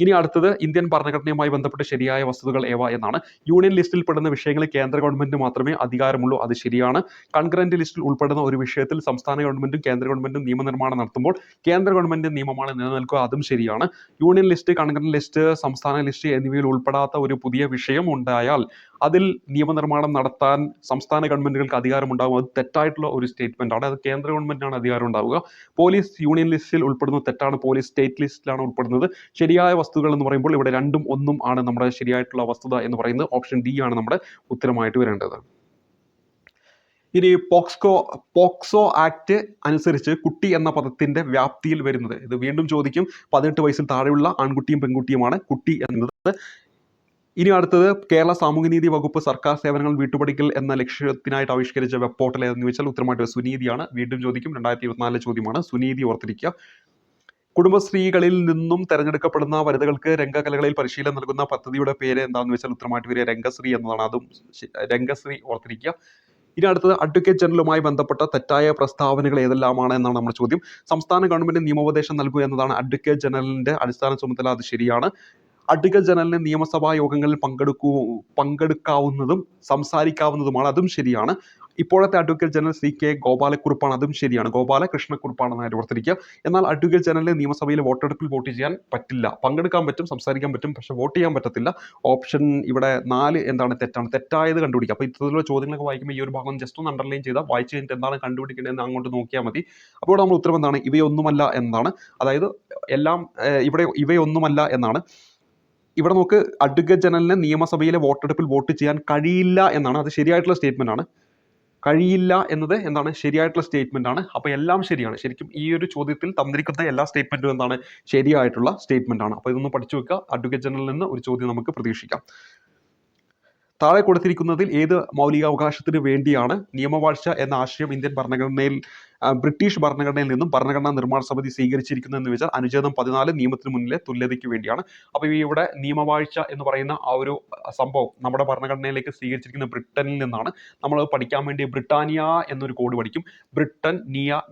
ഇനി അടുത്തത് ഇന്ത്യൻ ഭരണഘടനയുമായി ബന്ധപ്പെട്ട് ശരിയായ വസ്തുതകൾ ഏവ എന്നാണ്. യൂണിയൻ ലിസ്റ്റിൽ പെടുന്ന വിഷയങ്ങളിൽ കേന്ദ്ര ഗവൺമെന്റിന് മാത്രമേ അധികാരമുള്ളൂ. അത് ശരിയാണ്. കൺകറന്റ് ലിസ്റ്റിൽ ഉൾപ്പെടുന്ന ഒരു വിഷയത്തിൽ സംസ്ഥാന ഗവൺമെന്റും കേന്ദ്ര ഗവൺമെന്റും നിയമനിർമ്മാണം നടത്തുമ്പോൾ കേന്ദ്ര ഗവൺമെന്റ് നിയമമാണ് നിലനിൽക്കുക. അതും ശരിയാണ്. യൂണിയൻ ലിസ്റ്റ്, കൺകറന്റ് ലിസ്റ്റ്, സംസ്ഥാന ലിസ്റ്റ് എന്നിവയിൽ ഉൾപ്പെടാത്ത ഒരു പുതിയ വിഷയം ഉണ്ടായാൽ അതിൽ നിയമനിർമ്മാണം നടത്താൻ സംസ്ഥാന ഗവൺമെന്റുകൾക്ക് അധികാരമുണ്ടാകും. അത് തെറ്റായിട്ടുള്ള ഒരു സ്റ്റേറ്റ്മെന്റ് ആണ്. അത് കേന്ദ്ര ഗവൺമെന്റിനാണ് അധികാരം ഉണ്ടാവുക. പോലീസ് യൂണിയൻ ലിസ്റ്റിൽ ഉൾപ്പെടുന്നത് തെറ്റാണ്. പോലീസ് സ്റ്റേറ്റ് ലിസ്റ്റിലാണ് ഉൾപ്പെടുന്നത്. ശരിയായ വസ്തുതകൾ എന്ന് പറയുമ്പോൾ ഇവിടെ 2ഉം 1ഉം ആണ് നമ്മുടെ ശരിയായിട്ടുള്ള വസ്തുത എന്ന് പറയുന്നത്. ഓപ്ഷൻ ഡി ആണ് നമ്മുടെ ഉത്തരമായിട്ട് വരേണ്ടത്. ഇനി പോക്സോ ആക്ട് അനുസരിച്ച് കുട്ടി എന്ന പദത്തിന്റെ വ്യാപ്തിയിൽ വരുന്നത്, ഇത് വീണ്ടും ചോദിക്കും. 18 വയസ്സിൽ താഴെയുള്ള ആൺകുട്ടിയും പെൺകുട്ടിയുമാണ് കുട്ടി എന്നത്. ഇനി അടുത്തത് കേരള സാമൂഹ്യനീതി വകുപ്പ് സർക്കാർ സേവനങ്ങൾ വീട്ടുപടിക്കൽ എന്ന ലക്ഷ്യത്തിനായിട്ട് ആവിഷ്കരിച്ച വെബ് പോർട്ടൽ ഏതെന്ന് വെച്ചാൽ ഉത്തരമായിട്ട് സുനീതിയാണ്. വീണ്ടും ചോദിക്കും. 2024 ചോദ്യമാണ്. സുനീതി ഓർത്തിരിക്കുക. കുടുംബശ്രീകളിൽ നിന്നും തെരഞ്ഞെടുക്കപ്പെടുന്ന വനിതകൾക്ക് രംഗകലകളിൽ പരിശീലനം നൽകുന്ന പദ്ധതിയുടെ പേര് എന്താണെന്ന് വെച്ചാൽ ഉത്തരമായിട്ട് വരിക രംഗശ്രീ എന്നതാണ്. അതും രംഗശ്രീ ഓർത്തിരിക്കുക. ഇനി അടുത്തത് അഡ്വക്കേറ്റ് ജനറലുമായി ബന്ധപ്പെട്ട തെറ്റായ പ്രസ്താവനകൾ ഏതെല്ലാമാണ് എന്നാണ് നമ്മുടെ ചോദ്യം. സംസ്ഥാന ഗവൺമെന്റ് നിയമോപദേശം നൽകുക എന്നതാണ് അഡ്വക്കേറ്റ് ജനറലിന്റെ അടിസ്ഥാന ചുമതല. അത് ശരിയാണ്. അഡ്വക്കേറ്റ് ജനറലിന് നിയമസഭാ യോഗങ്ങളിൽ പങ്കെടുക്കാവുന്നതും സംസാരിക്കാവുന്നതുമാണ്. അതും ശരിയാണ്. ഇപ്പോഴത്തെ അഡ്വക്കേറ്റ് ജനറൽ CK ഗോപാലക്കുറുപ്പാണ്. അതും ശരിയാണ്. ഗോപാലകൃഷ്ണക്കുറുപ്പാണെന്ന് കാര്യം ഓർത്തിരിക്കുക. എന്നാൽ അഡ്വക്കേറ്റ് ജനറൽ നിയമസഭയിൽ വോട്ടെടുപ്പിൽ വോട്ട് ചെയ്യാൻ പറ്റില്ല. പങ്കെടുക്കാൻ പറ്റും, സംസാരിക്കാൻ പറ്റും, പക്ഷെ വോട്ട് ചെയ്യാൻ പറ്റത്തില്ല. ഓപ്ഷൻ ഇവിടെ 4 എന്താണ്? തെറ്റാണ്. തെറ്റായത് കണ്ടുപിടിക്കുക. അപ്പോൾ ഇത്തരത്തിലുള്ള ചോദ്യങ്ങളൊക്കെ വായിക്കുമ്പോൾ ഈ ഒരു ഭാഗം ജസ്റ്റ് ഒന്ന് അണ്ടർലൈൻ ചെയ്താൽ വായിച്ചു കഴിഞ്ഞിട്ട് എന്താണ് കണ്ടുപിടിക്കേണ്ടതെന്ന് അങ്ങോട്ട് നോക്കിയാൽ മതി. അപ്പോൾ നമ്മുടെ ഉത്തരം എന്താണ്? ഇവയൊന്നുമല്ല എന്നാണ്. അതായത് എല്ലാം ഇവിടെ ഇവയൊന്നുമല്ല എന്നാണ്. ഇവിടെ നോക്ക്, അഡ്വക്കേറ്റ് ജനറലിന് നിയമസഭയിലെ വോട്ടെടുപ്പിൽ വോട്ട് ചെയ്യാൻ കഴിയില്ല എന്നാണ്. അത് ശരിയായിട്ടുള്ള സ്റ്റേറ്റ്മെന്റ് ആണ്. കഴിയില്ല എന്നത് എന്താണ്? ശരിയായിട്ടുള്ള സ്റ്റേറ്റ്മെന്റ് ആണ്. അപ്പോൾ എല്ലാം ശരിയാണ്. ശരിക്കും ഈ ഒരു ചോദ്യത്തിൽ തന്നിരിക്കുന്ന എല്ലാ സ്റ്റേറ്റ്മെന്റും എന്താണ്? ശരിയായിട്ടുള്ള സ്റ്റേറ്റ്മെന്റ് ആണ്. അപ്പോൾ ഇതൊന്ന് പഠിച്ചു വെക്കുക. അഡ്വക്കേറ്റ് ജനറലിൽ നിന്ന് ഒരു ചോദ്യം നമുക്ക് പ്രതീക്ഷിക്കാം. താഴെ കൊടുത്തിരിക്കുന്നതിൽ ഏത് മൗലികാവകാശത്തിന് വേണ്ടിയാണ് നിയമവാഴ്ച എന്ന ആശയം ഇന്ത്യൻ ഭരണഘടനയിൽ ബ്രിട്ടീഷ് ഭരണഘടനയിൽ നിന്നും ഭരണഘടനാ നിർമ്മാണ സമിതി സ്വീകരിച്ചിരിക്കുന്നതെന്ന് വെച്ചാൽ അനുച്ഛേദം 14 നിയമത്തിന് മുന്നിലെ തുല്യതയ്ക്ക് വേണ്ടിയാണ്. അപ്പോൾ ഇവിടെ നിയമവാഴ്ച എന്ന് പറയുന്ന ആ ഒരു സംഭവം നമ്മുടെ ഭരണഘടനയിലേക്ക് സ്വീകരിച്ചിരിക്കുന്ന ബ്രിട്ടനിൽ നിന്നാണ്. നമ്മൾ പഠിക്കാൻ വേണ്ടി ബ്രിട്ടാനിയ എന്നൊരു കോഡ് പഠിക്കും. ബ്രിട്ടൻ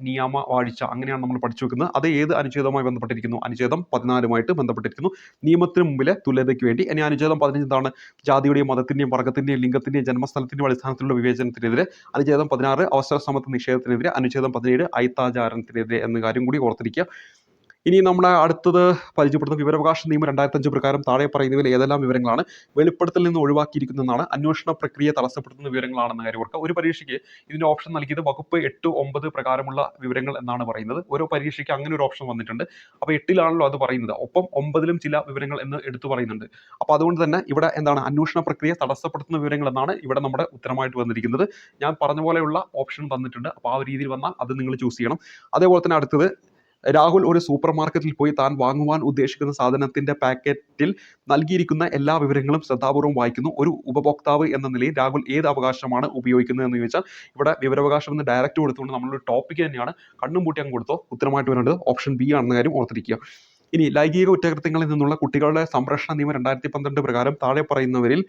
നിയമവാഴ്ച അങ്ങനെയാണ് നമ്മൾ പഠിച്ചു വെക്കുന്നത്. അത് ഏത് അനുച്ഛേദവുമായി ബന്ധപ്പെട്ടിരിക്കുന്നു? അനുച്ഛേദം 14 ബന്ധപ്പെട്ടിരിക്കുന്നു. നിയമത്തിന് മുമ്പിലെ തുല്യതയ്ക്ക് വേണ്ടി. ഇനി അനുച്ഛേദം 15 എന്താണ്? ജാതിയുടെയും മതത്തിന്റെയും വർഗത്തിന്റെയും ലിംഗത്തിന്റെയും ജന്മസ്ഥലത്തിന്റെയും അടിസ്ഥാനത്തിലുള്ള വിവേചനത്തിനെതിരെ. അനുച്ഛേദം 16 അവസര സമത്വ നിഷേധത്തിനെതിരെ. അനുച്ഛേദം 17 അയിത്താചാരണത്തിനെതിരെ എന്ന കാര്യം കൂടി ഓർത്തിരിക്കുക. ഇനി നമ്മുടെ അടുത്തത് പരിചയപ്പെടുന്ന വിവരാവകാശ നിയമം 2005 പ്രകാരം താഴെ പറയുന്നവയിൽ ഏതെല്ലാം വിവരങ്ങളാണ് വെളിപ്പെടുത്തൽ നിന്ന് ഒഴിവാക്കിയിരിക്കുന്നതെന്നാണ്. അന്വേഷണ പ്രക്രിയ തടസ്സപ്പെടുത്തുന്ന വിവരങ്ങളാണെന്ന് കാര്യം ഓർക്കുക. ഒരു പരീക്ഷയ്ക്ക് ഇതിന്റെ ഓപ്ഷൻ നൽകിയത് വകുപ്പ് 8, 9 പ്രകാരമുള്ള വിവരങ്ങൾ എന്നാണ് പറയുന്നത്. ഓരോ പരീക്ഷയ്ക്ക് അങ്ങനെ ഒരു ഓപ്ഷൻ വന്നിട്ടുണ്ട്. അപ്പോൾ 8-ലാണല്ലോ അത് പറയുന്നത്. ഒപ്പം 9-ലും ചില വിവരങ്ങൾ എന്ന് എടുത്തു പറയുന്നുണ്ട്. അപ്പോൾ അതുകൊണ്ട് തന്നെ ഇവിടെ എന്താണ്? അന്വേഷണ പ്രക്രിയ തടസ്സപ്പെടുത്തുന്ന വിവരങ്ങൾ എന്നാണ് ഇവിടെ നമ്മുടെ ഉത്തരമായിട്ട് വന്നിരിക്കുന്നത്. ഞാൻ പറഞ്ഞ പോലെയുള്ള ഓപ്ഷൻ തന്നിട്ടുണ്ട്. അപ്പോൾ ആ ഒരു രീതിയിൽ വന്നാൽ അത് നിങ്ങൾ ചൂസ് ചെയ്യണം. അതേപോലെ തന്നെ അടുത്തത് രാഹുൽ ഒരു സൂപ്പർ മാർക്കറ്റിൽ പോയി താൻ വാങ്ങുവാൻ ഉദ്ദേശിക്കുന്ന സാധനത്തിന്റെ പാക്കറ്റിൽ നൽകിയിരിക്കുന്ന എല്ലാ വിവരങ്ങളും ശ്രദ്ധാപൂർവ്വം വായിക്കുന്നു. ഒരു ഉപഭോക്താവ് എന്ന നിലയിൽ രാഹുൽ ഏത് അവകാശമാണ് ഉപയോഗിക്കുന്നത് എന്ന് ചോദിച്ചാൽ ഇവിടെ വിവരാവകാശം എന്ന് ഡയറക്റ്റ് കൊടുത്തുകൊണ്ട് നമ്മളൊരു ടോപ്പിക് തന്നെയാണ് കണ്ണും പൂട്ടി അങ്ങ് കൊടുത്തോ. ഉത്തരമായിട്ട് വരേണ്ടത് ഓപ്ഷൻ ബി ആണെന്ന കാര്യം ഓർത്തിരിക്കുക. ഇനി ലൈംഗിക കുറ്റകൃത്യങ്ങളിൽ നിന്നുള്ള കുട്ടികളുടെ സംരക്ഷണ നിയമം 2012 പ്രകാരം താഴെ പറയുന്നവരിൽ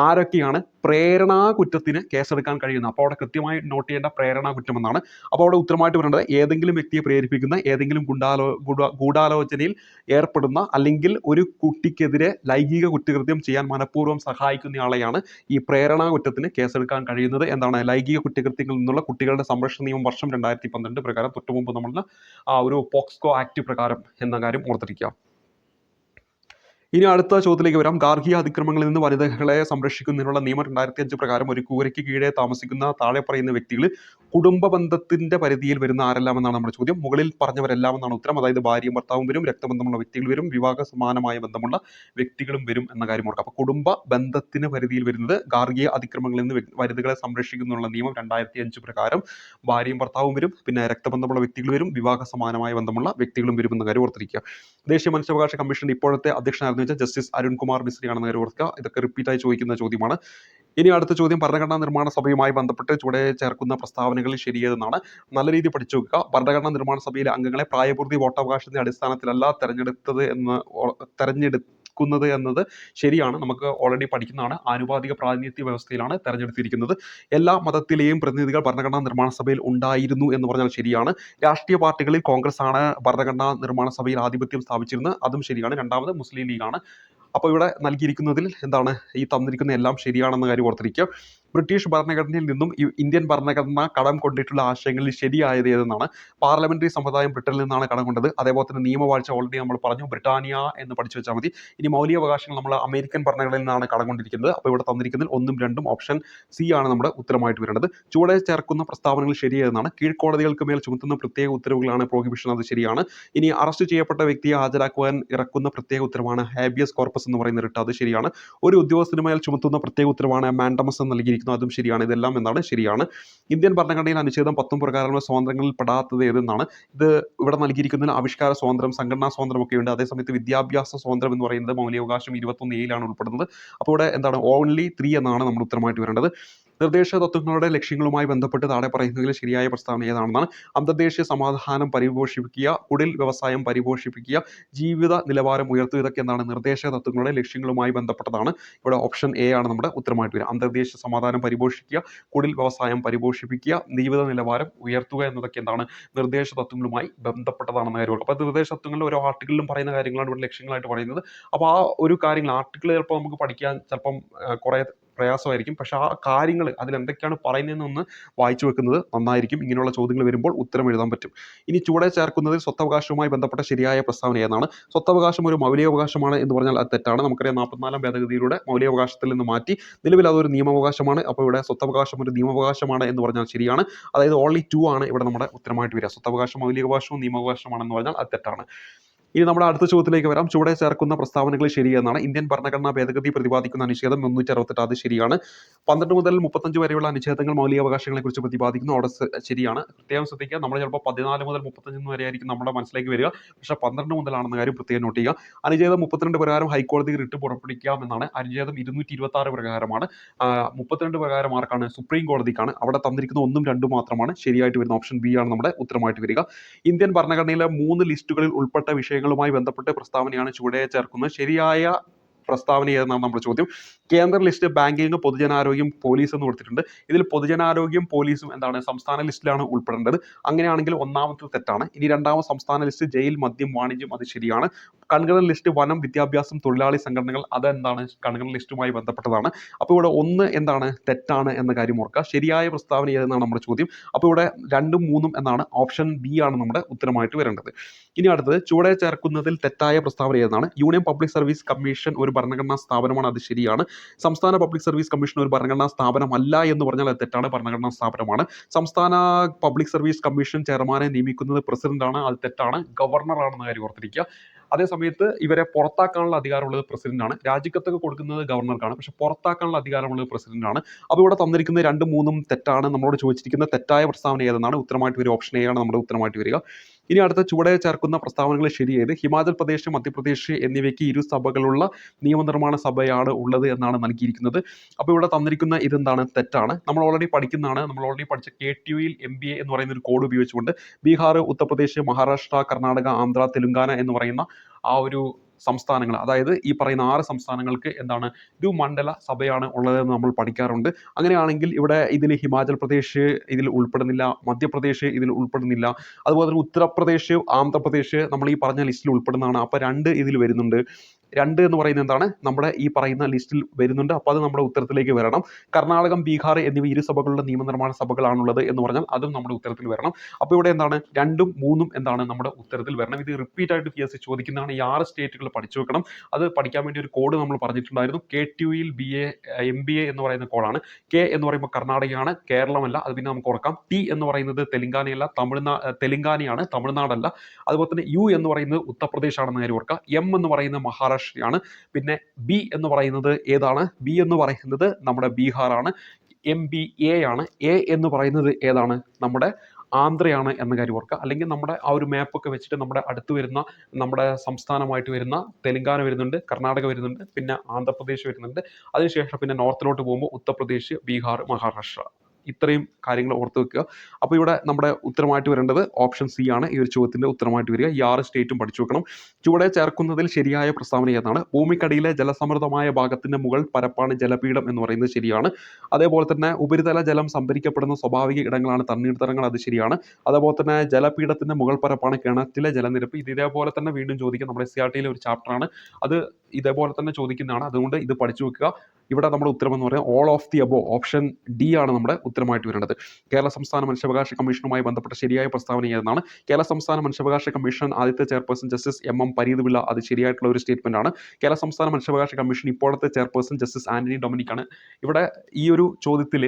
ആരൊക്കെയാണ് പ്രേരണാ കുറ്റത്തിന് കേസെടുക്കാൻ കഴിയുന്നത്? അപ്പോൾ അവിടെ കൃത്യമായി നോട്ട് ചെയ്യേണ്ട പ്രേരണാ കുറ്റം എന്നാണ്. അപ്പോൾ അവിടെ ഉത്തരമായിട്ട് പറയേണ്ടത് ഏതെങ്കിലും വ്യക്തിയെ പ്രേരിപ്പിക്കുന്ന, ഏതെങ്കിലും ഗൂഢാലോചനയിൽ ഏർപ്പെടുന്ന, അല്ലെങ്കിൽ ഒരു കുട്ടിക്കെതിരെ ലൈംഗിക കുറ്റകൃത്യം ചെയ്യാൻ മനഃപൂർവ്വം സഹായിക്കുന്നയാളെയാണ് ഈ പ്രേരണാ കുറ്റത്തിന് കേസെടുക്കാൻ കഴിയുന്നത്. എന്താണ് ലൈംഗിക കുറ്റകൃത്യങ്ങളിൽ നിന്നുള്ള കുട്ടികളുടെ സംരക്ഷണ നിയമം വർഷം 2012 പ്രകാരം, തൊട്ട് മുമ്പ് നമ്മൾ ഒരു പോക്സ്കോ ആക്ട് പ്രകാരം എന്ന കാര്യം ഓർത്തിരിക്കുക. ഇനി അടുത്ത ചോദ്യത്തിലേക്ക് വരാം. ഗാർഹിക അതിക്രമങ്ങളിൽ നിന്ന് വനിതകളെ സംരക്ഷിക്കുന്നതിനുള്ള നിയമം 2005 പ്രകാരം ഒരു കൂരയ്ക്ക് കീഴെ താമസിക്കുന്ന താഴെ പറയുന്ന വ്യക്തികൾ കുടുംബ ബന്ധത്തിന്റെ പരിധിയിൽ വരുന്ന ആരെല്ലാം എന്നാണ് നമ്മുടെ ചോദ്യം. മുകളിൽ പറഞ്ഞവരെല്ലാം എന്നാണ് ഉത്തരം. അതായത് ഭാര്യയും ഭർത്താവും വരും, രക്തബന്ധമുള്ള വ്യക്തികൾ വരും, വിവാഹ സമാനമായ ബന്ധമുള്ള വ്യക്തികളും വരും എന്ന കാര്യം ഓർക്കുക. അപ്പോൾ കുടുംബ ബന്ധത്തിന് പരിധിയിൽ വരുന്നത് ഗാർഹിക അതിക്രമങ്ങളിൽ നിന്ന് വനിതകളെ സംരക്ഷിക്കുന്നതിനുള്ള നിയമം 2005 പ്രകാരം ഭാര്യയും ഭർത്താവും വരും, പിന്നെ രക്തബന്ധമുള്ള വ്യക്തികൾ വരും, വിവാഹ സമാനമായ ബന്ധമുള്ള വ്യക്തികളും വരും എന്ന കാര്യം ഓർത്തിരിക്കുക. ദേശീയ മനുഷ്യാവകാശ കമ്മീഷന്റെ ഇപ്പോഴത്തെ അധ്യക്ഷനായിരുന്നു ജസ്റ്റിസ് അരുൺകുമാർ മിശ്രി ആണെന്ന് കാര്യം ഓർക്കുക. ഇതൊക്കെ റിപ്പീറ്റായി ചോദിക്കുന്ന ചോദ്യമാണ്. ഇനി അടുത്ത ചോദ്യം ഭരണഘടനാ നിർമ്മാണ സഭയുമായി ബന്ധപ്പെട്ട് ചുവടെ ചേർക്കുന്ന പ്രസ്താവനകളിൽ ശരിയേതെന്നാണ്. നല്ല രീതിയിൽ പഠിച്ചു വെക്കുക. ഭരണഘടനാ നിർമ്മാണ സഭയിലെ അംഗങ്ങളെ പ്രായപൂർത്തി വോട്ടവകാശത്തിന്റെ അടിസ്ഥാനത്തിലല്ല തെരഞ്ഞെടുക്കുന്നത് എന്നത് ശരിയാണ്. നമുക്ക് ഓൾറെഡി പഠിക്കുന്നതാണ്. ആനുപാതിക പ്രാതിനിധ്യ വ്യവസ്ഥയിലാണ് തെരഞ്ഞെടുത്തിരിക്കുന്നത്. എല്ലാ മതത്തിലെയും പ്രതിനിധികൾ ഭരണഘടനാ നിർമ്മാണ സഭയിൽ ഉണ്ടായിരുന്നു എന്ന് പറഞ്ഞാൽ ശരിയാണ്. രാഷ്ട്രീയ പാർട്ടികളിൽ കോൺഗ്രസ് ആണ് ഭരണഘടനാ നിർമ്മാണ സഭയിൽ ആധിപത്യം സ്ഥാപിച്ചിരുന്നത്, അതും ശരിയാണ്. രണ്ടാമത് മുസ്ലിം ലീഗാണ്. അപ്പോൾ ഇവിടെ നൽകിയിരിക്കുന്നതിൽ എന്താണ് ഈ തന്നിരിക്കുന്ന എല്ലാം ശരിയാണെന്ന കാര്യം ഓർത്തിരിക്കുക. ബ്രിട്ടീഷ് ഭരണഘടനയിൽ നിന്നും ഇന്ത്യൻ ഭരണഘടന കടം കൊണ്ടിട്ടുള്ള ആശയങ്ങളിൽ ശരിയായത് ഏതെന്നാണ്. പാർലമെന്ററി സമ്പ്രദായം ബ്രിട്ടനിൽ നിന്നാണ് കടം കൊണ്ടത്. അതേപോലെ തന്നെ നിയമവാഴ്ച ഓൾറെഡി നമ്മൾ പറഞ്ഞു, ബ്രിട്ടാനിയ എന്ന് പഠിച്ചു വെച്ചാൽ മതി. ഇനി മൗലികാവകാശങ്ങൾ നമ്മൾ അമേരിക്കൻ ഭരണഘടനയിൽ നിന്നാണ് കടം കൊണ്ടിരിക്കുന്നത്. അപ്പോൾ ഇവിടെ തന്നിരിക്കുന്നതിൽ 1ഉം 2ഉം ഓപ്ഷൻ സി ആണ് നമ്മുടെ ഉത്തരമായിട്ട് വരേണ്ടത്. ചുവടെ ചേർക്കുന്ന പ്രസ്താവനകൾ ശരിയായതെന്നാണ്. കീഴ്ക്കോടതികൾക്ക് മേൽ ചുമത്തുന്ന പ്രത്യേക ഉത്തരവുകളാണ് പ്രോഹിബിഷൻ, അത് ശരിയാണ്. ഇനി അറസ്റ്റ് ചെയ്യപ്പെട്ട വ്യക്തിയെ ഹാജരാക്കുവാൻ ഇറക്കുന്ന പ്രത്യേക ഉത്തരവാണ് ഹാബിയസ് കോർപ്പസ് എന്ന് പറയുന്ന റിട്ട്, അത് ശരിയാണ്. ഒരു ഉദ്യോഗസ്ഥന് മേൽ ചുമത്തുന്ന പ്രത്യേക ഉത്തരവാണ് മാൻഡമസ് എന്ന് നൽകിയിരിക്കുന്നത്, അതും ശരിയാണ്. ഇതെല്ലാം എന്താണ് ശരിയാണ്. ഇന്ത്യൻ ഭരണഘടനയിൽ അനുച്ഛേദം 19 പ്രകാരമുള്ള സ്വാതന്ത്ര്യങ്ങളിൽ പെടാത്തത് ഏതെന്നാണ്. ഇത് ഇവിടെ നൽകിയിരിക്കുന്നതിൽ ആവിഷ്കാര സ്വാതന്ത്ര്യം, സംഘടനാ സ്വാതന്ത്ര്യം ഒക്കെ ഉണ്ട്. അതേസമയത്ത് വിദ്യാഭ്യാസ സ്വാതന്ത്ര്യം എന്ന് പറയുന്നത് മൗലികാവകാശം 21A ഉൾപ്പെടുന്നത്. അപ്പോൾ ഇവിടെ എന്താണ് ഓൺലി 3 എന്നാണ് നമ്മുടെ ഉത്തരമായിട്ട് വരേണ്ടത്. നിർദ്ദേശ തത്വങ്ങളുടെ ലക്ഷ്യങ്ങളുമായി ബന്ധപ്പെട്ട് താഴെ പറയുന്നതിൽ ശരിയായ പ്രസ്താവന ഏതാണെന്നാണ്. അന്തർദേശീയ സമാധാനം പരിപോഷിപ്പിക്കുക, കുടിൽ വ്യവസായം പരിപോഷിപ്പിക്കുക, ജീവിത നിലവാരം ഉയർത്തുക, ഇതൊക്കെ എന്താണ് നിർദ്ദേശ തത്വങ്ങളുടെ ലക്ഷ്യങ്ങളുമായി ബന്ധപ്പെട്ടതാണ്. ഇവിടെ ഓപ്ഷൻ എ ആണ് നമ്മുടെ ഉത്തരമായിട്ട് വരിക. അന്തർദേശീയ സമാധാനം പരിപോഷിക്കുക, കുടിൽ വ്യവസായം പരിപോഷിപ്പിക്കുക, ജീവിത നിലവാരം ഉയർത്തുക എന്നതൊക്കെ എന്താണ് നിർദ്ദേശ തത്വങ്ങളുമായി ബന്ധപ്പെട്ടതാണെന്ന കാര്യം. അപ്പോൾ നിർദ്ദേശ തത്വങ്ങളിൽ ഓരോ ആർട്ടിക്കിളിലും പറയുന്ന കാര്യങ്ങളാണ് ഇവിടെ ലക്ഷ്യങ്ങളായിട്ട് പറയുന്നത്. അപ്പോൾ ആ ഒരു കാര്യങ്ങൾ ആർട്ടിക്കിൾ ചിലപ്പോൾ നമുക്ക് പഠിക്കാൻ ചിലപ്പം കുറേ പ്രയാസമായിരിക്കും. പക്ഷെ ആ കാര്യങ്ങൾ അതിലെന്തൊക്കെയാണ് പറയുന്നതെന്നൊന്ന് വായിച്ചു വെക്കുന്നത് നന്നായിരിക്കും. ഇങ്ങനെയുള്ള ചോദ്യങ്ങൾ വരുമ്പോൾ ഉത്തരം എഴുതാൻ പറ്റും. ഇനി ചുവടെ ചേർക്കുന്നതിൽ സ്വത്തവകാശവുമായി ബന്ധപ്പെട്ട ശരിയായ പ്രസ്താവന ഏതാണ്? സ്വത്തവകാശം ഒരു മൗലികാവകാശമാണ് എന്ന് പറഞ്ഞാൽ അത് തെറ്റാണ്. നമുക്കറിയാം 44ാം ഭേദഗതിയിലൂടെ മൗലികാവകാശത്തിൽ നിന്ന് മാറ്റി നിലവിൽ അതൊരു നിയമവകാശമാണ്. അപ്പോൾ ഇവിടെ സ്വത്തവകാശം ഒരു നിയമവകാശമാണ് എന്ന് പറഞ്ഞാൽ ശരിയാണ്. അതായത് ഓൺലി 2 ആണ് ഇവിടെ നമ്മുടെ ഉത്തരമായിട്ട് വരിക. സ്വത്തവകാശം മൗലികാവകാശവും നിയമവകാശമാണെന്ന് പറഞ്ഞാൽ അത് തെറ്റാണ്. ഇനി നമ്മുടെ അടുത്ത ചോദ്യത്തിലേക്ക് വരാം. ചുവടെ ചേർക്കുന്ന പ്രസ്താവനകൾ ശരിയെന്നാണ്. ഇന്ത്യൻ ഭരണഘടനാ ഭേദഗതി പ്രതിപാദിക്കുന്ന അനുച്ഛേദം 368, അത് ശരിയാണ്. 12 മുതൽ 35 വരെയുള്ള അനുച്ഛേദങ്ങൾ മൗലികാവകാശങ്ങളെ കുറിച്ച് പ്രതിപാദിക്കുന്നു, അവിടെ ശരിയാണ്. പ്രത്യേകം ശ്രദ്ധിക്കുക, നമ്മൾ ചിലപ്പോൾ 14 മുതൽ 35 വരെ ആയിരിക്കും നമ്മുടെ മനസ്സിലേക്ക് വരിക, പക്ഷേ 12 മുതലാണെന്ന കാര്യം പ്രത്യേകം നോട്ട് ചെയ്യുക. അനുച്ഛേദം 32 പ്രകാരം ഹൈക്കോടതി റിട്ട് പുറപ്പെടുവിക്കാമെന്നാണ്. അനുച്ഛേദം 226 പ്രകാരമാണ്. 32 പ്രകാരം ആർക്കാണ്? സുപ്രീം കോടതിക്കാണ്. അവിടെ തന്നിരിക്കുന്ന 1ഉം 2ഉം മാത്രമാണ് ശരിയായിട്ട് വരുന്ന. ഓപ്ഷൻ ബി ആണ് നമ്മുടെ ഉത്തരമായിട്ട് വരിക. ഇന്ത്യൻ ഭരണഘടനയിലെ 3 ലിസ്റ്റുകളിൽ ഉൾപ്പെട്ട വിഷയങ്ങളുമായി ബന്ധപ്പെട്ട് പ്രസ്താവനയാണ് ചുവടെ ചേർക്കുന്നത്. ശരിയായ പ്രസ്താവന ഏതെന്നാണ് നമ്മുടെ ചോദ്യം. കേന്ദ്ര ലിസ്റ്റ് ബാങ്കിങ്, പൊതുജനാരോഗ്യം, പോലീസ് എന്ന് കൊടുത്തിട്ടുണ്ട്. ഇതിൽ പൊതുജനാരോഗ്യം പോലീസും എന്താണ് സംസ്ഥാന ലിസ്റ്റിലാണ് ഉൾപ്പെടേണ്ടത്. അങ്ങനെയാണെങ്കിൽ ഒന്നാമത്തെ തെറ്റാണ്. ഇനി രണ്ടാമത് സംസ്ഥാന ലിസ്റ്റ് ജയിൽ, മദ്യം, വാണിജ്യം, അത് ശരിയാണ്. കൺകറന്റ് ലിസ്റ്റ് വനം, വിദ്യാഭ്യാസം, തൊഴിലാളി സംഘടനകൾ, അതെന്താണ് കൺകറന്റ് ലിസ്റ്റുമായി ബന്ധപ്പെട്ടതാണ്. അപ്പോൾ ഇവിടെ 1 എന്താണ് തെറ്റാണ് എന്ന കാര്യം ഓർക്കുക. ശരിയായ പ്രസ്താവന ഏതെന്നാണ് നമ്മുടെ ചോദ്യം. അപ്പോൾ ഇവിടെ 2ഉം 3ഉം എന്നാണ്. ഓപ്ഷൻ ബി ആണ് നമ്മുടെ ഉത്തരമായിട്ട് വരേണ്ടത്. ഇനി അടുത്തത് ചുവടെ ചേർക്കുന്നതിൽ തെറ്റായ പ്രസ്താവന ഏതാണ്? യൂണിയൻ പബ്ലിക് സർവീസ് കമ്മീഷൻ ഒരു ഭരണഘടനാ സ്ഥാപനമാണ്, അത് ശരിയാണ്. സംസ്ഥാന പബ്ലിക് സർവീസ് കമ്മീഷൻ ഒരു ഭരണഘടനാ സ്ഥാപനമല്ല എന്ന് പറഞ്ഞാൽ അത് തെറ്റാണ്, ഭരണഘടനാ സ്ഥാപനമാണ്. സംസ്ഥാന പബ്ലിക് സർവീസ് കമ്മീഷൻ ചെയർമാനെ നിയമിക്കുന്നത് പ്രസിഡന്റാണ്, അത് തെറ്റാണ്, ഗവർണറാണെന്ന കാര്യം ഓർത്തിരിക്കുക. അതേ സമയത്ത് ഇവരെ പുറത്താക്കാനുള്ള അധികാരമുള്ളത് പ്രസിഡന്റാണ്. രാജിക്കത്തൊക്കെ കൊടുക്കുന്നത് ഗവർണർക്കാണ്, പക്ഷെ പുറത്താക്കാനുള്ള അധികാരമുള്ളത് പ്രസിഡന്റാണ്. അപ്പോൾ ഇവിടെ തന്നിരിക്കുന്ന 2, 3 തെറ്റാണ്. നമ്മളോട് ചോദിച്ചിരിക്കുന്ന തെറ്റായ പ്രസ്താവന ഏതെന്നാണ് ഉത്തരമായിട്ട് വരിക. ഓപ്ഷൻ എ ആണ് നമ്മുടെ ഉത്തരമായിട്ട് വരിക. ഇനി അടുത്ത ചുവടെ ചേർക്കുന്ന പ്രസ്താവനകൾ ശരിയേത്? ഹിമാചൽ പ്രദേശ്, മധ്യപ്രദേശ് എന്നിവയ്ക്ക് 2 സഭകളുള്ള നിയമനിർമ്മാണ സഭയാണ് ഉള്ളത് എന്നാണ് നൽകിയിരിക്കുന്നത്. അപ്പോൾ ഇവിടെ തന്നിരിക്കുന്ന ഇതെന്താണ്? തെറ്റാണ്. നമ്മൾ ഓൾറെഡി പഠിക്കുന്നതാണ്. നമ്മൾ ഓൾറെഡി പഠിച്ച KTUയിൽ MBA എന്ന് പറയുന്ന ഒരു കോഡ് ഉപയോഗിച്ചുകൊണ്ട് ബീഹാർ, ഉത്തർപ്രദേശ്, മഹാരാഷ്ട്ര, കർണാടക, ആന്ധ്ര, തെലുങ്കാന എന്ന് പറയുന്ന ആ ഒരു സംസ്ഥാനങ്ങൾ, അതായത് ഈ പറയുന്ന 6 സംസ്ഥാനങ്ങൾക്ക് എന്താണ് ഒരു മണ്ഡല സഭയാണ് ഉള്ളതെന്ന് നമ്മൾ പഠിക്കാറുണ്ട്. അങ്ങനെയാണെങ്കിൽ ഇവിടെ ഇതിൽ ഹിമാചൽ പ്രദേശ് ഇതിൽ ഉൾപ്പെടുന്നില്ല, മധ്യപ്രദേശ് ഇതിൽ ഉൾപ്പെടുന്നില്ല, അതുപോലെ തന്നെ ഉത്തർപ്രദേശ്, ആന്ധ്രാപ്രദേശ് നമ്മൾ ഈ പറഞ്ഞ ലിസ്റ്റിൽ ഉൾപ്പെടുന്നതാണ്. അപ്പോൾ 2 ഇതിൽ വരുന്നുണ്ട്. 2 എന്ന് പറയുന്നത് എന്താണ്? നമ്മുടെ ഈ പറയുന്ന ലിസ്റ്റിൽ വരുന്നുണ്ട്. അപ്പോൾ അത് നമ്മുടെ ഉത്തരത്തിലേക്ക് വരണം. കർണാടകം, ബീഹാർ എന്നിവ 2 സഭകളുടെ നിയമനിർമ്മാണ സഭകളാണുള്ളത് എന്ന് പറഞ്ഞാൽ അതും നമ്മുടെ ഉത്തരത്തിൽ വരണം. അപ്പോൾ ഇവിടെ എന്താണ് 2ഉം 3ഉം എന്താണ് നമ്മുടെ ഉത്തരത്തിൽ വരണം. ഇത് റിപ്പീറ്റ് ആയിട്ട് PSC ചോദിക്കുന്നതാണ്. ഈ 6 സ്റ്റേറ്റുകൾ പഠിച്ചു വെക്കണം. അത് പഠിക്കാൻ വേണ്ടി ഒരു കോഡ് നമ്മൾ പറഞ്ഞിട്ടുണ്ടായിരുന്നു. KTUയിൽ MBA എന്ന് പറയുന്ന കോഡാണ്. K എന്ന് പറയുമ്പോൾ കർണാടകയാണ്, കേരളമല്ല, അത് പിന്നെ നമുക്ക് ഓർക്കാം. T എന്ന് പറയുന്നത് തെലുങ്കാനയല്ല, തെലുങ്കാനയാണ്, തമിഴ്നാടല്ല. അതുപോലെ തന്നെ U എന്ന് പറയുന്നത് ഉത്തർപ്രദേശ് ആണെന്ന് കാര്യം ഓർക്കുക. M എന്ന് പറയുന്നത് മഹാരാഷ്ട്രയാണ്. പിന്നെ B എന്ന് പറയുന്നത് ഏതാണ്? B എന്ന് പറയുന്നത് നമ്മുടെ ബീഹാറാണ്. MBA ആണ്. A എന്ന് പറയുന്നത് ഏതാണ്? നമ്മുടെ ആന്ധ്രയാണ് എന്ന കാര്യം ഓർക്കുക. അല്ലെങ്കിൽ നമ്മുടെ ആ ഒരു മാപ്പൊക്കെ വെച്ചിട്ട് നമ്മുടെ അടുത്ത് വരുന്ന നമ്മുടെ സംസ്ഥാനമായിട്ട് വരുന്ന തെലുങ്കാന വരുന്നുണ്ട്, കർണാടക വരുന്നുണ്ട്, പിന്നെ ആന്ധ്രാപ്രദേശ് വരുന്നുണ്ട്. അതിനുശേഷം പിന്നെ നോർത്തിലോട്ട് പോകുമ്പോൾ ഉത്തർപ്രദേശ്, ബീഹാർ, മഹാരാഷ്ട്ര. ഇത്രയും കാര്യങ്ങൾ ഓർത്ത് വെക്കുക. അപ്പോൾ ഇവിടെ നമ്മുടെ ഉത്തരമായിട്ട് വരേണ്ടത് ഓപ്ഷൻ സി ആണ് ഈ ഒരു ചോദ്യത്തിന്റെ ഉത്തരമായിട്ട് വരിക. ഈ 6 സ്റ്റേറ്റും പഠിച്ചു വെക്കണം. ചുവടെ ചേർക്കുന്നതിൽ ശരിയായ പ്രസ്താവന ഏതാണ്? ഭൂമിക്കടിയിലെ ജലസമൃദ്ധമായ ഭാഗത്തിന്റെ മുകൾ പരപ്പാണ് ജലപീഠം എന്ന് പറയുന്നത് ശരിയാണ്. അതേപോലെ തന്നെ ഉപരിതല ജലം സംഭരിക്കപ്പെടുന്ന സ്വാഭാവിക ഇടങ്ങളാണ് തണ്ണീർത്തടങ്ങൾ, അത് ശരിയാണ്. അതേപോലെ തന്നെ ജലപീഠത്തിന്റെ മുകൾ പരപ്പാണ് കിണറ്റിലെ ജലനിരപ്പ്. ഇത് ഇതേപോലെ തന്നെ വീണ്ടും ചോദിക്കുക. നമ്മുടെ SCRT-യിലെ ഒരു ചാപ്റ്ററാണ് അത്, ഇതേപോലെ തന്നെ ചോദിക്കുന്നതാണ്. അതുകൊണ്ട് ഇത് പഠിച്ചു വെക്കുക. ഇവിടെ നമ്മുടെ ഉത്തരം എന്ന് പറയുന്നത് all of the above, option D ആണ് നമ്മുടെ ഉത്തരമായിട്ട് വരുന്നത്. കേരള സംസ്ഥാന മനുഷ്യാവകാശ കമ്മീഷനുമായി ബന്ധപ്പെട്ട ശരിയായ പ്രസ്താവന ഏതാണ്? കേരള സംസ്ഥാന മനുഷ്യാവകാശ കമ്മീഷൻ ആദ്യത്തെ ചെയർപേഴ്സൺ ജസ്റ്റിസ് MM പരീത്-പിള്ള, അത് ശരിയായിട്ടുള്ള ഒരു സ്റ്റേറ്റ്മെന്റ് ആണ്. കേരള സംസ്ഥാന മനുഷ്യാവകാശ കമ്മീഷൻ ഇപ്പോഴത്തെ ചെയർപേഴ്സൺ ജസ്റ്റിസ് ആന്റണി ഡൊമിനിക് ആണ്. ഇവിടെ ഈ ഒരു ചോദ്യത്തിൽ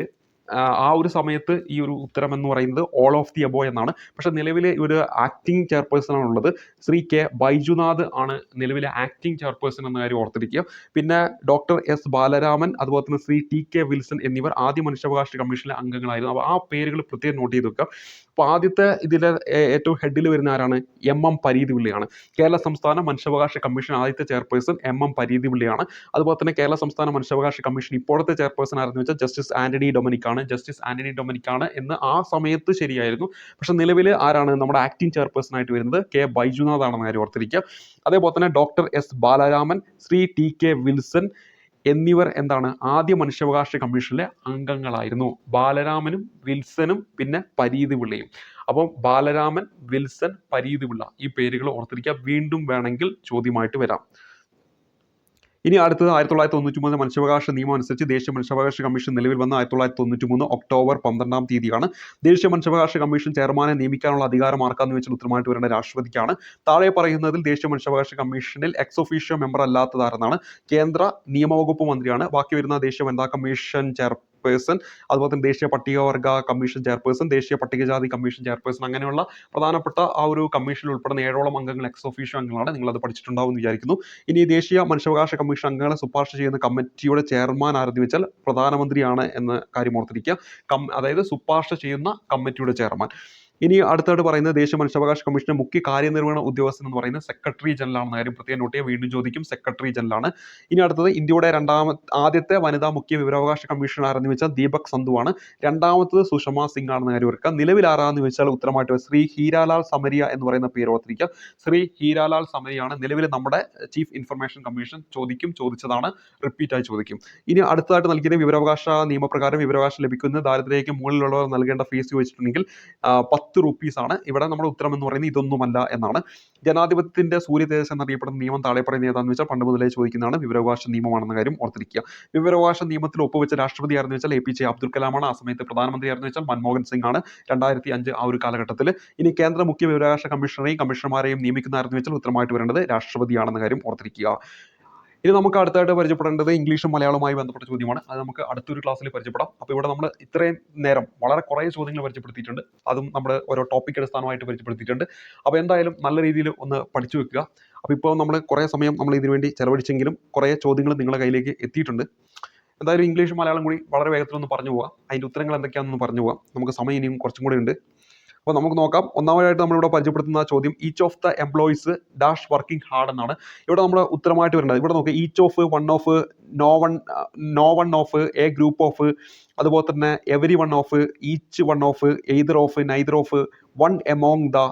ആ ഒരു സമയത്ത് ഈ ഒരു ഉത്തരം എന്ന് പറയുന്നത് ഓൾ ഓഫ് ദി അബോ എന്നാണ്. പക്ഷെ നിലവിലെ ഒരു ആക്ടിംഗ് ചെയർപേഴ്സൺ ആണുള്ളത്. ശ്രീ K ബൈജുനാഥ് ആണ് നിലവിലെ ആക്ടിംഗ് ചെയർപേഴ്സൺ എന്ന കാര്യം ഓർത്തിരിക്കുക. പിന്നെ ഡോക്ടർ S ബാലരാമൻ, അതുപോലെ തന്നെ ശ്രീ TK വിൽസൺ എന്നിവർ ആദ്യ മനുഷ്യാവകാശ കമ്മീഷനിലെ അംഗങ്ങളായിരുന്നു. അപ്പോൾ ആ പേരുകൾ പ്രത്യേകം നോട്ട് ചെയ്ത് വെക്കുക. അപ്പോൾ ആദ്യത്തെ ഇതിലെ ഏറ്റവും ഹെഡിൽ വരുന്ന ആരാണ്? MM പരീത്-പിള്ളയാണ്. കേരള സംസ്ഥാന മനുഷ്യാവകാശ കമ്മീഷൻ ആദ്യത്തെ ചെയർപേഴ്സൺ MM പരീത്-പിള്ളയാണ്. അതുപോലെ തന്നെ കേരള സംസ്ഥാന മനുഷ്യാവകാശ കമ്മീഷൻ ഇപ്പോഴത്തെ ചെയർപേഴ്സൺ ആരെന്ന് വെച്ചാൽ ജസ്റ്റിസ് ആന്റണി ഡൊമിനിക് ആണ്. ജസ്റ്റിസ് ആന്റണി ഡൊമിനിക് ആണ് എന്ന് ആ സമയത്ത് ശരിയായിരുന്നു. പക്ഷെ നിലവിൽ ആരാണ് നമ്മുടെ ആക്ടിംഗ് ചെയർപേഴ്സൺ ആയിട്ട് വരുന്നത്? K ബൈജുനാഥ് ആണെന്ന കാര്യം ഓർത്തിരിക്കുക. അതേപോലെ തന്നെ doctor S Balaraman, Shri TK Wilson എന്നിവർ എന്താണ് ആദ്യ മനുഷ്യാവകാശ കമ്മീഷനിലെ അംഗങ്ങളായിരുന്നു. ബാലരാമനും വിൽസനും പിന്നെ പരീത്-പിള്ളയും. അപ്പം ബാലരാമൻ, വിൽസൺ, പരീത്-പിള്ള ഈ പേരുകൾ ഓർത്തിരിക്കുക. വീണ്ടും വേണമെങ്കിൽ ചോദ്യമായിട്ട് വരാം. ഇനി അടുത്തത് 1993 മനുഷ്യാവകാശ നിയമം അനുസരിച്ച് ദേശീയ മനുഷ്യാവകാശ കമ്മീഷൻ നിലവിൽ വന്ന 1993 ഒക്ടോബർ 12-ാം തീയതിയാണ്. ദേശീയ മനുഷ്യാവകാശ കമ്മീഷൻ ചെയർമാനെ നിയമിക്കാനുള്ള അധികാരം ആർക്കാന്ന് വെച്ചാൽ ഉത്തരമായിട്ട് വരേണ്ട രാഷ്ട്രപതിക്കാണ്. താഴെ പറയുന്നതിൽ ദേശീയ മനുഷ്യാവകാശ കമ്മീഷനിൽ എക്സ് ഒഫീഷ്യോ മെമ്പർ അല്ലാത്തതാരെന്നാണ്? കേന്ദ്ര നിയമവകുപ്പ് മന്ത്രിയാണ്. ബാക്കി വരുന്ന ദേശീയ വനിതാ കമ്മീഷൻ ചെയർപേഴ്സൺ, അതുപോലെ തന്നെ ദേശീയ പട്ടികവർഗ കമ്മീഷൻ ചെയർപേഴ്സൺ, ദേശീയ പട്ടികജാതി കമ്മീഷൻ ചെയർപേഴ്സൺ, അങ്ങനെയുള്ള പ്രധാനപ്പെട്ട ആ ഒരു കമ്മീഷനിൽ ഉൾപ്പെടുന്ന 7ഓളം അംഗങ്ങൾ എക്സ് ഒഫീഷ്യോ അംഗങ്ങളാണ്. നിങ്ങളത് പഠിച്ചിട്ടുണ്ടാവും എന്ന് വിചാരിക്കുന്നു. ഇനി ദേശീയ മനുഷ്യാവകാശ കമ്മീഷൻ അംഗങ്ങളെ ശുപാർശ ചെയ്യുന്ന കമ്മിറ്റിയുടെ ചെയർമാൻ ആരെന്ന് വെച്ചാൽ പ്രധാനമന്ത്രിയാണ് എന്ന കാര്യം ഓർത്തിരിക്കുക. അതായത് ശുപാർശ ചെയ്യുന്ന കമ്മിറ്റിയുടെ ചെയർമാൻ. ഇനി അടുത്തായിട്ട് പറയുന്നത് ദേശീയ മനുഷ്യാവകാശ കമ്മീഷന്റെ മുഖ്യ കാര്യനിർവഹണ ഉദ്യോഗസ്ഥൻ എന്ന് പറയുന്നത് സെക്രട്ടറി ജനറൽ ആണെന്ന കാര്യം പ്രത്യേകം നോട്ട് ചെയ്യുക. വീണ്ടും ചോദിക്കും, സെക്രട്ടറി ജനറൽ ആണ്. ഇനി അടുത്തത് ഇന്ത്യയുടെ ആദ്യത്തെ വനിതാ മുഖ്യ വിവരാവകാശ കമ്മീഷണർ ആരെന്ന് വെച്ചാൽ ദീപക് സന്ധു ആണ്. രണ്ടാമത്തത് സുഷമ സിംഗ് ആണെന്ന കാര്യം ഓർക്കുക. നിലവിൽ ആരാന്ന് വെച്ചാൽ ഉത്തരമായിട്ട് ശ്രീ ഹീരാലാൽ സമരിയ എന്ന് പറയുന്ന പേര് ഓർത്തിരിക്കുക. ശ്രീ ഹീരാലാൽ സമരിയാണ് നിലവിൽ നമ്മുടെ ചീഫ് ഇൻഫർമേഷൻ കമ്മീഷൻ. ചോദിച്ചതാണ്, റിപ്പീറ്റ് ആയി ചോദിക്കും. ഇനി അടുത്തതായിട്ട് നൽകിയത് വിവരാവകാശ നിയമപ്രകാരം വിവരാവകാശം ലഭിക്കുന്ന ദാരിദ്ര്യക്ക് മുകളിലുള്ളവർ നൽകേണ്ട ഫീസ് ചോദിച്ചിട്ടുണ്ടെങ്കിൽ 10 rupees ആണ്. ഇവിടെ നമ്മുടെ ഉത്തരം എന്ന് പറയുന്നത് ഇതൊന്നുമല്ല എന്നാണ്. ജനാധിപത്യത്തിന്റെ സൂര്യതേജസ് എന്നറിയപ്പെടുന്ന നിയമം താഴെ പറയുന്ന ഏതാണെന്ന് വെച്ചാൽ പണ്ട് മുതലേ ചോദിക്കുന്നതാണ്. വിവരാവകാശ നിയമമാണെന്ന കാര്യം ഓർത്തിരിക്കുക. വിവരാവകാശ നിയമത്തിൽ ഒപ്പുവെച്ച രാഷ്ട്രപതി ആരെന്ന് വെച്ചാൽ APJ അബ്ദുൽ കലാമാണ്. ആ സമയത്ത് പ്രധാനമന്ത്രി ആരെന്ന് വെച്ചാൽ മൻമോഹൻ സിംഗ് ആണ് 2005 ആ ഒരു കാലഘട്ടത്തിൽ. ഇനി കേന്ദ്ര മുഖ്യ വിവരാവകാശ കമ്മീഷണറെയും കമ്മീഷണർമാരെയും നിയമിക്കുന്ന ആരെന്ന് വെച്ചാൽ ഉത്തരമായിട്ട് വരേണ്ടത് രാഷ്ട്രപതിയാണെന്ന കാര്യം ഓർത്തിരിക്കുക. ഇനി നമുക്ക് അടുത്തായിട്ട് പരിചയപ്പെടേണ്ടത് ഇംഗ്ലീഷും മലയാളവുമായി ബന്ധപ്പെട്ട ചോദ്യമാണ്. അത് നമുക്ക് അടുത്തൊരു ക്ലാസ്സിൽ പരിചയപ്പെടാം. അപ്പോൾ ഇവിടെ നമ്മൾ ഇത്രയും നേരം വളരെ കുറേ ചോദ്യങ്ങൾ പരിചയപ്പെടുത്തിയിട്ടുണ്ട്. അതും നമ്മൾ ഓരോ ടോപ്പിക് അടിസ്ഥാനമായിട്ട് പരിചയപ്പെടുത്തിയിട്ടുണ്ട്. അപ്പോൾ എന്തായാലും നല്ല രീതിയിൽ ഒന്ന് പഠിച്ചു വെക്കുക. അപ്പോൾ ഇപ്പോൾ നമ്മൾ കുറേ സമയം നമ്മൾ ഇതിനു വേണ്ടി ചെലവഴിച്ചെങ്കിലും കുറേ ചോദ്യങ്ങൾ നിങ്ങളുടെ കയ്യിലേക്ക് എത്തിയിട്ടുണ്ട്. എന്തായാലും ഇംഗ്ലീഷും മലയാളം കൂടി വളരെ വേഗത്തിലൊന്ന് പറഞ്ഞു പോകാം. അതിൻ്റെ ഉത്തരങ്ങൾ എന്തൊക്കെയാണെന്ന് പറഞ്ഞു പോകാം. നമുക്ക് സമയം ഇനിയും കുറച്ചും കൂടി ഉണ്ട്. അപ്പോൾ നമുക്ക് നോക്കാം. ഒന്നാമതായിട്ട് നമ്മളിവിടെ പരിചയപ്പെടുത്തുന്ന ചോദ്യം each of the employees dash working hard എന്നാണ്. ഇവിടെ നമ്മൾ ഉത്തരമായിട്ട് വരേണ്ടത് ഇവിടെ നോക്കുക. Each of, one of, no one of, a group of, അതുപോലെ തന്നെ every one of, each one of, either of, neither of, one among the,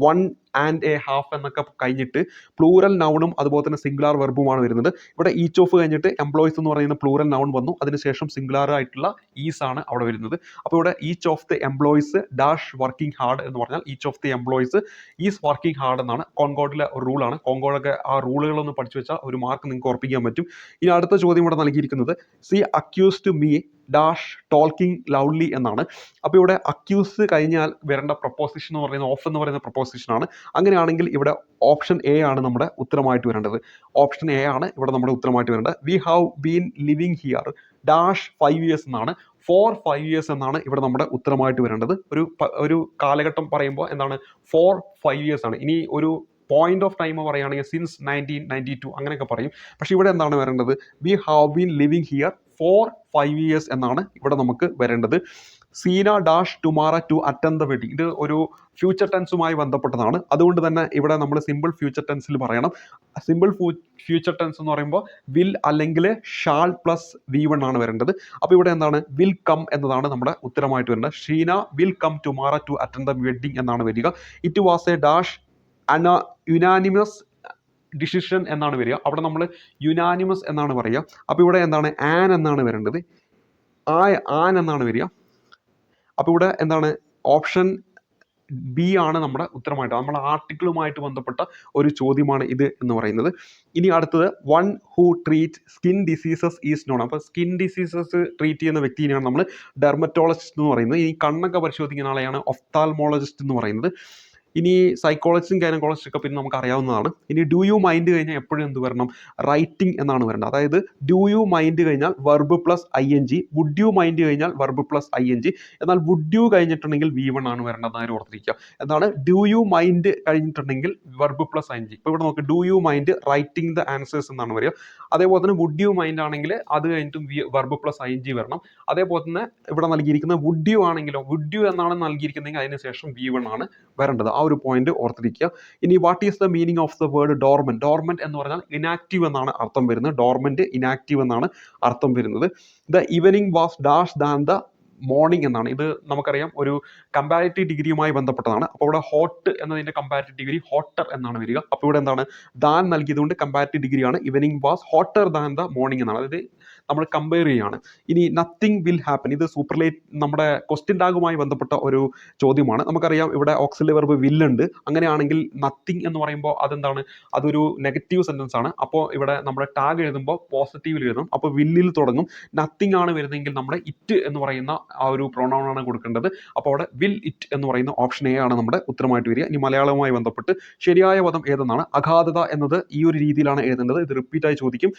one and a half എന്നൊക്കെ കഴിഞ്ഞിട്ട് പ്ലൂറൽ നൗണും അതുപോലെ തന്നെ സിംഗുലാർ വെർബുമാണ് വരുന്നത്. ഇവിടെ ഈച്ച് ഓഫ് കഴിഞ്ഞിട്ട് എംപ്ലോയീസ് എന്ന് പറയുന്ന പ്ലൂറൽ നൗൺ വന്നു. അതിനുശേഷം സിംഗുലാർ ആയിട്ടുള്ള ഈസ് ആണ് അവിടെ വരുന്നത്. അപ്പോൾ ഇവിടെ each of the employees dash working hard എന്ന് പറഞ്ഞാൽ each of the employees is working hard എന്നാണ്. കോൺകോഡിലെ ഒരു റൂളാണ്. കോൺകോഡൊക്കെ ആ റൂളുകളൊന്ന് പഠിച്ചു വെച്ചാൽ ഒരു മാർക്ക് നിങ്ങൾക്ക് ഉറപ്പിക്കാൻ പറ്റും. ഇനി അടുത്ത ചോദ്യം ഇവിടെ നൽകിയിരിക്കുന്നത് C accused me dash talking loudly എന്നാണ്. അപ്പോൾ ഇവിടെ അക്യൂസ് കഴിഞ്ഞാൽ വരേണ്ട പ്രൊപ്പോസിഷൻ എന്ന് പറയുന്ന ഓഫ് എന്ന് പറയുന്ന പ്രൊപ്പോസിഷനാണ്. അങ്ങനെയാണെങ്കിൽ ഇവിടെ ഓപ്ഷൻ എ ആണ് നമ്മുടെ ഉത്തരമായിട്ട് വരേണ്ടത്. ഓപ്ഷൻ എ ആണ് ഇവിടെ നമ്മുടെ ഉത്തരമായിട്ട് വരേണ്ടത്. We have been living here dash 5 years എന്നാണ്. ഫോർ 5 years എന്നാണ് ഇവിടെ നമ്മുടെ ഉത്തരമായിട്ട് വരേണ്ടത്. ഒരു കാലഘട്ടം പറയുമ്പോൾ എന്താണ് 4-5 years ആണ്. ഇനി ഒരു പോയിന്റ് ഓഫ് ടൈം പറയുകയാണെങ്കിൽ സിൻസ് 1992 അങ്ങനെയൊക്കെ പറയും. പക്ഷേ ഇവിടെ എന്താണ് വരേണ്ടത്? We have been living here for 5 years എന്നാണ് ഇവിടെ നമുക്ക് വരേണ്ടത്. Seena dash tomorrow to attend the wedding. ഇത് ഒരു ഫ്യൂച്ചർ ടെൻസുമായി ബന്ധപ്പെട്ടതാണ്. അതുകൊണ്ട് തന്നെ ഇവിടെ നമ്മൾ സിമ്പിൾ ഫ്യൂച്ചർ ടെൻസിൽ പറയണം. സിമ്പിൾ ഫ്യൂച്ചർ ടെൻസ് എന്ന് പറയുമ്പോൾ വിൽ അല്ലെങ്കിൽ ഷാൾ പ്ലസ് V1 ആണ് വരേണ്ടത്. അപ്പോൾ ഇവിടെ എന്താണ്? വിൽ കം എന്നതാണ് നമ്മുടെ ഉത്തരമായിട്ട് വരേണ്ടത്. Sheena will come tomorrow to attend the wedding എന്നാണ് വരിക. It was a dash unanimous decision എന്നാണ് വരിക. അവിടെ നമ്മൾ യുനാനിമസ് എന്നാണ് പറയുക. അപ്പോൾ ഇവിടെ എന്താണ്? ആൻ എന്നാണ് വരേണ്ടത്. ആൻ എന്നാണ് വരിക. അപ്പോൾ ഇവിടെ എന്താണ്? ഓപ്ഷൻ ബി ആണ് നമ്മുടെ ഉത്തരമായിട്ട്. നമ്മുടെ ആർട്ടിക്കിളുമായിട്ട് ബന്ധപ്പെട്ട ഒരു ചോദ്യമാണ് ഇത് എന്ന് പറയുന്നത്. ഇനി അടുത്തത് one who treat skin diseases is known. അപ്പോൾ സ്കിൻ ഡിസീസസ് ട്രീറ്റ് ചെയ്യുന്ന വ്യക്തിയാണ് നമ്മൾ ഡെർമറ്റോളജിസ്റ്റ് എന്ന് പറയുന്നത്. ഈ കണ്ണൊക്കെ പരിശോധിക്കുന്ന ആളെയാണ് ഒഫ്താൽമോളജിസ്റ്റ് എന്ന് പറയുന്നത്. ഇനി സൈക്കോളജിസ്റ്റും ഗൈനക്കോളജിസ്റ്റും ഒക്കെ പിന്നെ നമുക്ക് അറിയാവുന്നതാണ്. ഇനി ഡു യു മൈൻഡ് കഴിഞ്ഞാൽ എപ്പോഴും എന്ത് വരണം? റൈറ്റിംഗ് എന്നാണ് വരേണ്ടത്. അതായത് ഡു യു മൈൻഡ് കഴിഞ്ഞാൽ verb plus ING, would you mind കഴിഞ്ഞാൽ വെർബ് പ്ലസ് ING. എന്നാൽ വുഡ് യു കഴിഞ്ഞിട്ടുണ്ടെങ്കിൽ V1 ആണ് വരേണ്ടത്. ആരും ഓർത്തിരിക്കുക. എന്താണ്? ഡു യു മൈൻഡ് കഴിഞ്ഞിട്ടുണ്ടെങ്കിൽ വെർബ് പ്ലസ് ING. ഇപ്പോൾ ഇവിടെ നോക്ക്, do you mind writing the answers എന്നാണ് വരിക. അതേപോലെ തന്നെ വുഡ് യു മൈൻഡ് ആണെങ്കിൽ അത് കഴിഞ്ഞിട്ടും വെർബ് പ്ലസ് ING വരണം. അതേപോലെ തന്നെ ഇവിടെ നൽകിയിരിക്കുന്ന വുഡ് യു ആണെങ്കിലോ, വുഡ് യു എന്നാണ് നൽകിയിരിക്കുന്നതെങ്കിൽ അതിനുശേഷം V1 ആണ് വരേണ്ടത്. ആ ഒരു പോയിന്റ് ഓർത്തിരിക്കുക. ഇനി what is the meaning of the word dormant? Dormant എന്ന് പറഞ്ഞാൽ ഇനാക്റ്റീവ് എന്നാണ് അർത്ഥം വരുന്നത്. ഡോർമെന്റ് ഇനാക്റ്റീവ് എന്നാണ് അർത്ഥം വരുന്നത്. The evening was dash than the morning എന്നാണ്. ഇത് നമുക്കറിയാം ഒരു കമ്പാരിറ്റീവ് ഡിഗ്രിയുമായി ബന്ധപ്പെട്ടതാണ്. അപ്പോൾ ഇവിടെ ഹോട്ട് എന്നതിന്റെ കമ്പാരിറ്റീവ് ഡിഗ്രി ഹോട്ടർ എന്നാണ് വരിക. അപ്പോൾ ഇവിടെ എന്താണ്? ദാൻ നൽകിയതുകൊണ്ട് കമ്പാരിറ്റീവ് ഡിഗ്രിയാണ്. Evening was hotter than the morning എന്നാണ്. അതായത് നമ്മൾ കമ്പയർ ചെയ്യുകയാണ്. ഇനി നത്തിങ് വിൽ ഹാപ്പൻ. ഇത് സൂപ്പർലേറ്റ് നമ്മുടെ ക്വസ്റ്റ്യൻ ടാഗുമായി ബന്ധപ്പെട്ട ഒരു ചോദ്യമാണ്. നമുക്കറിയാം ഇവിടെ ഓക്സിലറി വെർബ് വിൽ ഉണ്ട്. അങ്ങനെയാണെങ്കിൽ നത്തിങ് എന്ന് പറയുമ്പോൾ അതെന്താണ്? അതൊരു നെഗറ്റീവ് സെന്റൻസ് ആണ്. അപ്പോൾ ഇവിടെ നമ്മുടെ ടാഗ് എഴുതുമ്പോൾ പോസിറ്റീവിൽ എഴുതണം. അപ്പോൾ വില്ലിൽ തുടങ്ങും. നത്തിങ് ആണ് വരുന്നതെങ്കിൽ നമ്മുടെ ഇറ്റ് എന്ന് പറയുന്ന ആ ഒരു പ്രൊനൗൺ ആണ് കൊടുക്കേണ്ടത്. അപ്പോൾ അവിടെ വിൽ ഇറ്റ് എന്ന് പറയുന്ന ഓപ്ഷൻ എ ആണ് നമ്മുടെ ഉത്തരമായിട്ട് വരിക. ഇനി മലയാളവുമായി ബന്ധപ്പെട്ട് ശരിയായ പദം ഏതെന്നാണ്? അഗാധത എന്നത് ഈ ഒരു രീതിയിലാണ് എഴുതേണ്ടത്. ഇത് റിപ്പീറ്റായി ചോദിക്കും.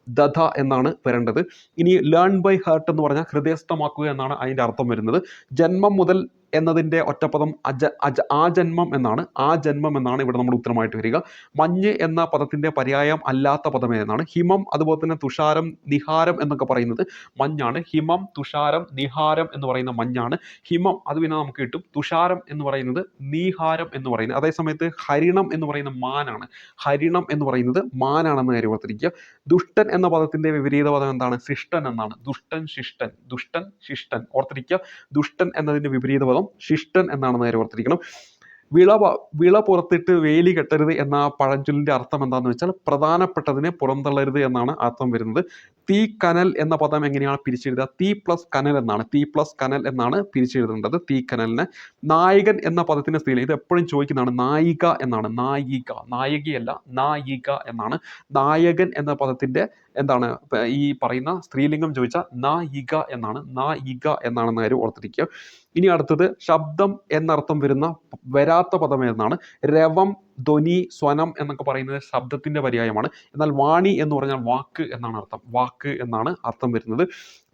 ദധ എന്നാണ് വരേണ്ടത്. ഇനി ലേൺ ബൈ ഹേർട്ട് എന്ന് പറഞ്ഞാൽ ഹൃദയസ്ഥമാക്കുക എന്നാണ് അതിൻ്റെ അർത്ഥം വരുന്നത്. ജന്മം മുതൽ എന്നതിൻ്റെ ഒറ്റപ്പദം ആജന്മം എന്നാണ്. ആജന്മം എന്നാണ് ഇവിടെ നമ്മുടെ ഉത്തരമായിട്ട് വരിക. മഞ്ഞ് എന്ന പദത്തിൻ്റെ പര്യായം അല്ലാത്ത പദം ഏതെന്നാണ്? ഹിമം, അതുപോലെ തന്നെ തുഷാരം, നിഹാരം എന്നൊക്കെ പറയുന്നത് മഞ്ഞാണ്. ഹിമം, തുഷാരം, നിഹാരം എന്ന് പറയുന്ന മഞ്ഞാണ്. ഹിമം അത് പിന്നെ നമുക്ക് കിട്ടും. തുഷാരം എന്ന് പറയുന്നത് നീഹാരം എന്ന് പറയുന്നത്. അതേസമയത്ത് ഹരിണം എന്ന് പറയുന്ന മാനാണ്. ഹരിണം എന്ന് പറയുന്നത് മാനാണെന്ന് കാര്യം ഓർത്തിരിക്കുക. ദുഷ്ടൻ എന്ന പദത്തിന്റെ വിപരീത പദം എന്താണ്? ശിഷ്ടൻ എന്നാണ്. ദുഷ്ടൻ, ശിഷ്ടൻ. ദുഷ്ടൻ, ശിഷ്ടൻ ഓർത്തിരിക്കുക. ദുഷ്ടൻ എന്നതിന്റെ വിപരീത പദം ശിഷ്ടൻ എന്നാണെന്ന് കാര്യം ഓർത്തിരിക്കണം. വിള പുറത്തിട്ട് വേലി കെട്ടരുത് എന്ന പഴഞ്ചൊല്ലിന്റെ അർത്ഥം എന്താണെന്ന് വെച്ചാൽ പ്രധാനപ്പെട്ടതിനെ പുറന്തള്ളരുത് എന്നാണ് അർത്ഥം വരുന്നത്. തീ കനൽ എന്ന പദം എങ്ങനെയാണ് പിരിച്ചെഴുതുക? തീ പ്ലസ് കനൽ എന്നാണ്. തീ പ്ലസ് കനൽ എന്നാണ് പിരിച്ചെഴുതേണ്ടത്. തീ കനലിന്. നായകൻ എന്ന പദത്തിന്റെ സ്ത്രീ ഇത് എപ്പോഴും ചോദിക്കുന്നതാണ്. നായിക എന്നാണ്. നായിക, നായികയല്ല, നായിക എന്നാണ്. നായകൻ എന്ന പദത്തിന്റെ എന്താണ് ഈ പറയുന്ന സ്ത്രീലിംഗം ചോദിച്ചാൽ നായിക എന്നാണ്. നായിക എന്നാണെന്ന് കാര്യം ഓർത്തിരിക്കുക. ഇനി അടുത്തത് ശബ്ദം എന്നർത്ഥം വരുന്ന വരാത്ത പദം ഏതെന്നാണ്? രവം ധ്വനി, സ്വനം എന്നൊക്കെ പറയുന്നത് ശബ്ദത്തിൻ്റെ പര്യായമാണ്. എന്നാൽ വാണി എന്ന് പറഞ്ഞാൽ വാക്ക് എന്നാണ് അർത്ഥം. വാക്ക് എന്നാണ് അർത്ഥം വരുന്നത്.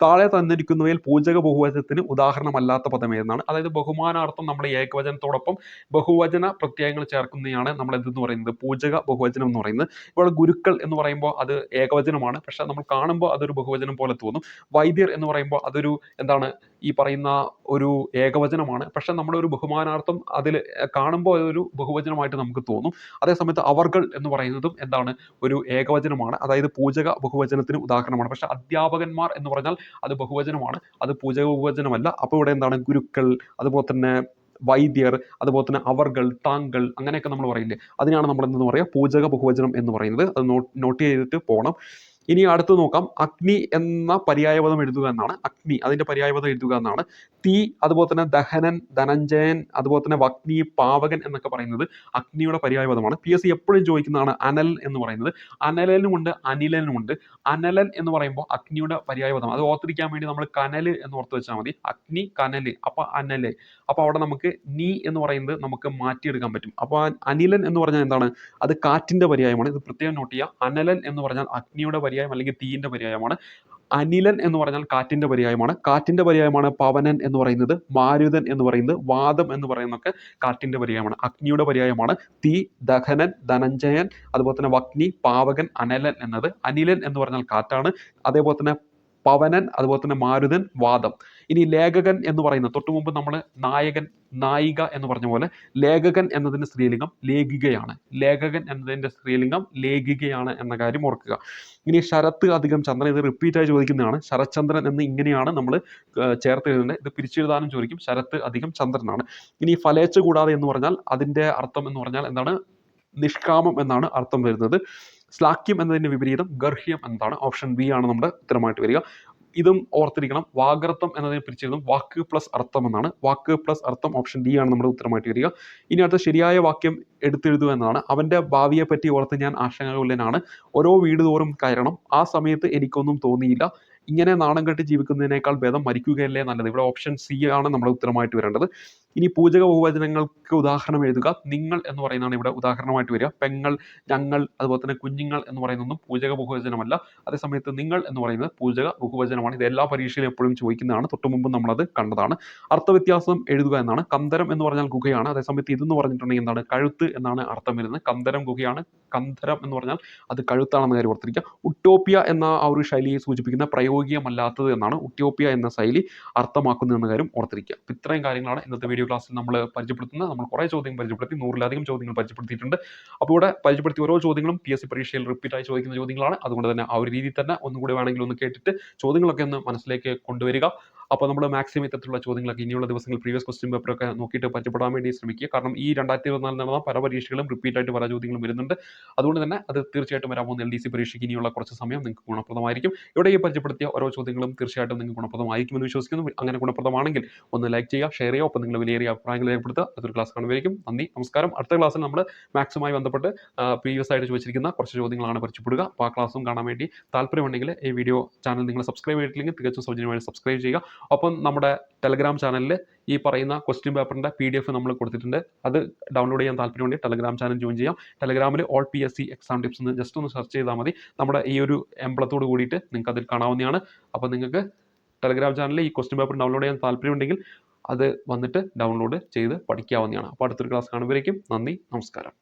താഴെ തന്നിരിക്കുന്നവയിൽ പൂജക ബഹുവചനത്തിന് ഉദാഹരണമല്ലാത്ത പദം ഏതെന്നാണ്. അതായത് ബഹുമാനാർത്ഥം നമ്മൾ ഏകവചനത്തോടൊപ്പം ബഹുവചന പ്രത്യയങ്ങൾ ചേർക്കുന്നതാണ് നമ്മൾ എന്തെന്ന് പറയുന്നത് പൂജക ബഹുവചനം എന്ന് പറയുന്നത്. ഇപ്പോൾ ഗുരുക്കൾ എന്ന് പറയുമ്പോൾ അത് ഏകവചനമാണ്, പക്ഷെ നമ്മൾ കാണുമ്പോൾ അതൊരു ബഹുവചനം പോലെ തോന്നും. വൈദ്യർ എന്ന് പറയുമ്പോൾ അതൊരു എന്താണ് ഈ പറയുന്ന ഒരു ഏകവചനമാണ്, പക്ഷെ നമ്മുടെ ഒരു ബഹുമാനാർത്ഥം അതിൽ കാണുമ്പോൾ അതൊരു ബഹുവചനമായിട്ട് നമുക്ക് തോന്നും. അതേസമയത്ത് അവർകൾ എന്ന് പറയുന്നതും എന്താണ് ഒരു ഏകവചനമാണ്, അതായത് പൂജക ബഹുവചനത്തിന് ഉദാഹരണമാണ്. പക്ഷെ അധ്യാപകന്മാർ എന്ന് പറഞ്ഞാൽ അത് ബഹുവചനമാണ്, അത് പൂജക ബഹുവചനമല്ല. അപ്പോൾ ഇവിടെ എന്താണ് ഗുരുക്കൾ, അതുപോലെ തന്നെ വൈദ്യർ, അതുപോലെ തന്നെ അവർകൾ, താങ്കൾ, അങ്ങനെയൊക്കെ നമ്മൾ പറയില്ലേ, അതിനാണ് നമ്മൾ എന്തെന്ന് പറയുക പൂജക ബഹുവചനം എന്ന് പറയുന്നത്. അത് നോട്ട് ചെയ്തിട്ട് പോകണം. ഇനി അടുത്ത് നോക്കാം. അഗ്നി എന്ന പര്യായപദം എഴുതുക എന്നാണ്. അഗ്നി അതിന്റെ പര്യായപദം എഴുതുക എന്നാണ്. തീ, അതുപോലെ തന്നെ ദഹനൻ, ധനഞ്ജയൻ, അതുപോലെ തന്നെ വഗ്നി, പാവകൻ എന്നൊക്കെ പറയുന്നത് അഗ്നിയുടെ പര്യായപദമാണ്. PSC എപ്പോഴും ചോദിക്കുന്നതാണ് അനൽ എന്ന് പറയുന്നത്. അനലനുമുണ്ട് അനിലനുമുണ്ട്. അനലൻ എന്ന് പറയുമ്പോൾ അഗ്നിയുടെ പര്യായപദം, അത് ഓർത്തിരിക്കാൻ വേണ്ടി നമ്മൾ കനല് എന്ന് ഓർത്ത് വെച്ചാൽ മതി. അഗ്നി, കനല്, അപ്പൊ അനല്. അപ്പൊ അവിടെ നമുക്ക് നീ എന്ന് പറയുന്നത് നമുക്ക് മാറ്റിയെടുക്കാൻ പറ്റും. അപ്പോൾ അനിലൻ എന്ന് പറഞ്ഞാൽ എന്താണ്, അത് കാറ്റിന്റെ പര്യായമാണ്. ഇത് പ്രത്യേകം നോട്ട് ചെയ്യുക. അനലൻ എന്ന് പറഞ്ഞാൽ അഗ്നിയുടെ പര്യായം അല്ലെങ്കിൽ തീയിന്റെ പര്യായമാണ്. അനിലൻ എന്ന് പറഞ്ഞാൽ കാറ്റിന്റെ പര്യായമാണ്. കാറ്റിന്റെ പര്യായമാണ് പവനൻ എന്ന് പറയുന്നത്, മാരുതൻ എന്ന് പറയുന്നത്, വാദം എന്ന് പറയുന്നതൊക്കെ കാറ്റിന്റെ പര്യായമാണ്. അഗ്നിയുടെ പര്യായമാണ് തീ, ദഹനൻ, ധനഞ്ജയൻ, അതുപോലെ തന്നെ വഗ്നി, പാവകൻ, അനലൻ എന്നത്. അനിലൻ എന്ന് പറഞ്ഞാൽ കാറ്റാണ്. അതേപോലെ തന്നെ പവനൻ, അതുപോലെ തന്നെ മാരുതൻ, വാദം. ഇനി ലേഖകൻ എന്ന് പറയുന്നത് തൊട്ടു മുമ്പ് നമ്മൾ നായകൻ, നായിക എന്ന് പറഞ്ഞ പോലെ ലേഖകൻ എന്നതിന്റെ സ്ത്രീലിംഗം ലേഖികയാണ്. ലേഖകൻ എന്നതിന്റെ സ്ത്രീലിംഗം ലേഖികയാണ് എന്ന കാര്യം ഓർക്കുക. ഇനി ശരത്ത് അധികം ചന്ദ്രൻ, ഇത് റിപ്പീറ്റായി ചോദിക്കുന്നതാണ്. ശരത്ചന്ദ്രൻ എന്ന് ഇങ്ങനെയാണ് നമ്മൾ ചേർത്ത് എഴുതേണ്ടത്. ഇത് പിരിച്ചെഴുതാനും ചോദിക്കും. ശരത്ത് അധികം ചന്ദ്രനാണ്. ഇനി ഫലേച്ച കൂടാതെ എന്ന് പറഞ്ഞാൽ അതിന്റെ അർത്ഥം എന്ന് പറഞ്ഞാൽ എന്താണ്, നിഷ്കാമം എന്നാണ് അർത്ഥം വരുന്നത്. ശ്ലാഘ്യം എന്നതിന്റെ വിപരീതം ഗർഹ്യം എന്നതാണ്. ഓപ്ഷൻ ബി ആണ് നമ്മുടെ ഉത്തരമായിട്ട് വരിക. ഇതും ഓർത്തിരിക്കണം. വാഗർത്ഥം എന്നതിനെ പിരിച്ചെഴുതും വാക്ക് പ്ലസ് അർത്ഥം എന്നാണ്. വാക്ക് പ്ലസ് അർത്ഥം ഓപ്ഷൻ ഡി ആണ് നമ്മുടെ ഉത്തരമായിട്ട് വരിക. ഇനി അടുത്ത ശരിയായ വാക്യം എടുത്തെഴുതുക എന്നതാണ്. അവന്റെ ഭാവിയെ പറ്റി ഓർത്ത് ഞാൻ ആശങ്കാകുലനാണ്. ഓരോ വീട് തോറും കയറണം, ആ സമയത്ത് എനിക്കൊന്നും തോന്നിയില്ല. ഇങ്ങനെ നാണം കെട്ടി ജീവിക്കുന്നതിനേക്കാൾ ഭേദം മരിക്കുകയല്ലേ നല്ലത്. ഇവിടെ ഓപ്ഷൻ സി ആണ് നമ്മുടെ ഉത്തരമായിട്ട് വരേണ്ടത്. ഇനി പൂജക ബഹുവചനങ്ങൾക്ക് ഉദാഹരണം എഴുതുക. നിങ്ങൾ എന്ന് പറയുന്നതാണ് ഇവിടെ ഉദാഹരണമായിട്ട് വരിക. പെങ്ങൾ, ഞങ്ങൾ, അതുപോലെ തന്നെ കുഞ്ഞുങ്ങൾ എന്ന് പറയുന്നതൊന്നും പൂജക ബഹുവചനമല്ല. അതേസമയത്ത് നിങ്ങൾ എന്ന് പറയുന്നത് പൂജക ബഹുവചനമാണ്. ഇത് എല്ലാ പരീക്ഷയിലും എപ്പോഴും ചോദിക്കുന്നതാണ്. തൊട്ടു മുമ്പ് നമ്മളത് കണ്ടതാണ്. അർത്ഥവ്യത്യാസം എഴുതുക എന്നാണ്. കന്ദരം എന്ന് പറഞ്ഞാൽ ഗുഹയാണ്. അതേസമയത്ത് ഇതെന്ന് പറഞ്ഞിട്ടുണ്ടെങ്കിൽ എന്താണ്, കഴുത്ത് എന്നാണ് അർത്ഥം വരുന്നത്. കന്ദരം ഗുഹയാണ്, കന്ദരം എന്ന് പറഞ്ഞാൽ അത് കഴുത്താണെന്ന കാര്യം ഓർത്തിരിക്കുക. ഉട്ടോപ്യ എന്ന ആ ഒരു ശൈലിയെ സൂചിപ്പിക്കുന്ന പ്രയോഗികമല്ലാത്തത് എന്നാണ് ഉട്ടോപ്യ എന്ന ശൈലി അർത്ഥമാക്കുന്നത് എന്ന കാര്യം ഓർത്തിരിക്കുക. ഇത്രയും കാര്യങ്ങളാണ് ഇന്നത്തെ വീഡിയോ ക്ലാസ്സിൽ നമ്മൾ പരിചയപ്പെടുത്തുന്നത്. നമ്മൾ കുറേ ചോദ്യങ്ങൾ പരിചയപ്പെടുത്തി, 100-ലധികം ചോദ്യങ്ങൾ പരിചയപ്പെടുത്തിയിട്ടുണ്ട്. അപ്പോൾ ഇവിടെ പരിചയപ്പെടുത്തിയ ഓരോ ചോദ്യങ്ങളും PSC പരീക്ഷയിൽ റിപ്പീറ്റായി ചോദിക്കുന്ന ചോദ്യങ്ങളാണ്. അതുകൊണ്ട് തന്നെ ആ ഒരു രീതിയിൽ തന്നെ ഒന്നുകൂടി വേണമെങ്കിൽ ഒന്ന് കേട്ടിട്ട് ചോദ്യങ്ങളൊക്കെ ഒന്ന് മനസ്സിലേക്ക് കൊണ്ടുവരിക. അപ്പോൾ നമ്മൾ മാക്സിമം ഇത്തരത്തിലുള്ള ചോദ്യങ്ങളൊക്കെ ഇനിയുള്ള ദിവസങ്ങൾ പ്രീവിയസ് ക്വസ്റ്റ്യൻ പേപ്പറൊക്കെ നോക്കിയിട്ട് പരിചയപ്പെടാൻ വേണ്ടി ശ്രമിക്കുക. കാരണം ഈ 2024 നടന്ന പല പരീക്ഷകളും റിപ്പീറ്റായിട്ട് പല ചോദ്യങ്ങളും വരുന്നുണ്ട്. അതുകൊണ്ട് തന്നെ അത് തീർച്ചയായിട്ടും വരാൻ പോകുന്ന LDC പരീക്ഷയ്ക്ക് ഇനിയുള്ള കുറച്ച് സമയം നിങ്ങൾക്ക് ഗുണപ്രദമായിരിക്കും. ഇവിടെ ഈ പരിചയപ്പെടുത്തിയ ഓരോ ചോദ്യങ്ങളും തീർച്ചയായിട്ടും നിങ്ങൾക്ക് ഗുണപ്രദമായിരിക്കുമെന്ന് വിശ്വസിക്കുന്നു. അങ്ങനെ ഗുണപ്രദമാണെങ്കിൽ ഒന്ന് ലൈക്ക് ചെയ്യുക, ഷെയർ ചെയ്യുക, ഒപ്പം നിങ്ങൾ വിലയേറിയ അഭിപ്രായങ്ങൾ രേഖപ്പെടുത്തുക. അതൊരു ക്ലാസ് കാണുമായിരിക്കും. നന്ദി, നമസ്കാരം. അടുത്ത ക്ലാസ്സിൽ നമ്മൾ മാത്സുമായി ബന്ധപ്പെട്ട് പ്രീവിയസ് ആയിട്ട് ചോദിച്ചിരിക്കുന്ന കുറച്ച് ചോദ്യങ്ങളാണ് പരിചയപ്പെടുക. അപ്പോൾ ആ ക്ലാസ്സും കാണാൻ വേണ്ടി താല്പര്യമുണ്ടെങ്കിൽ ഈ വീഡിയോ ചാനൽ നിങ്ങൾ സബ്സ്ക്രൈബ് ചെയ്തിട്ടില്ലെങ്കിൽ തികച്ചും സൗജന്യമായി സബ്സ്ക്രൈബ് ചെയ്യുക. ഒപ്പം നമ്മുടെ ടെലഗ്രാം ചാനലിൽ ഈ പറയുന്ന ക്വസ്റ്റ്യൻ പേപ്പറിൻ്റെ PDF നമ്മൾ കൊടുത്തിട്ടുണ്ട്. അത് ഡൗൺലോഡ് ചെയ്യാൻ താല്പര്യമുണ്ടെങ്കിൽ ടെലഗ്രാം ചാനൽ ജോയിൻ ചെയ്യാം. ടെലഗ്രാമിൽ ഓൾ PSC എക്സാം ടിപ്സ് എന്ന് ജസ്റ്റ് ഒന്ന് സെർച്ച് ചെയ്താൽ മതി. നമ്മുടെ ഈ ഒരു എംബ്ലത്തോട് കൂടിയിട്ട് നിങ്ങൾക്ക് അതിൽ കാണാവുന്നതാണ്. അപ്പോൾ നിങ്ങൾക്ക് ടെലഗ്രാം ചാനലിൽ ഈ ക്വസ്റ്റ്യൻ പേപ്പർ ഡൗൺലോഡ് ചെയ്യാൻ താല്പര്യമുണ്ടെങ്കിൽ അത് വന്നിട്ട് ഡൗൺലോഡ് ചെയ്ത് പഠിക്കാവുന്നതാണ്. അപ്പോൾ അടുത്തൊരു ക്ലാസ് കാണുമ്പോഴേക്കും നന്ദി, നമസ്കാരം.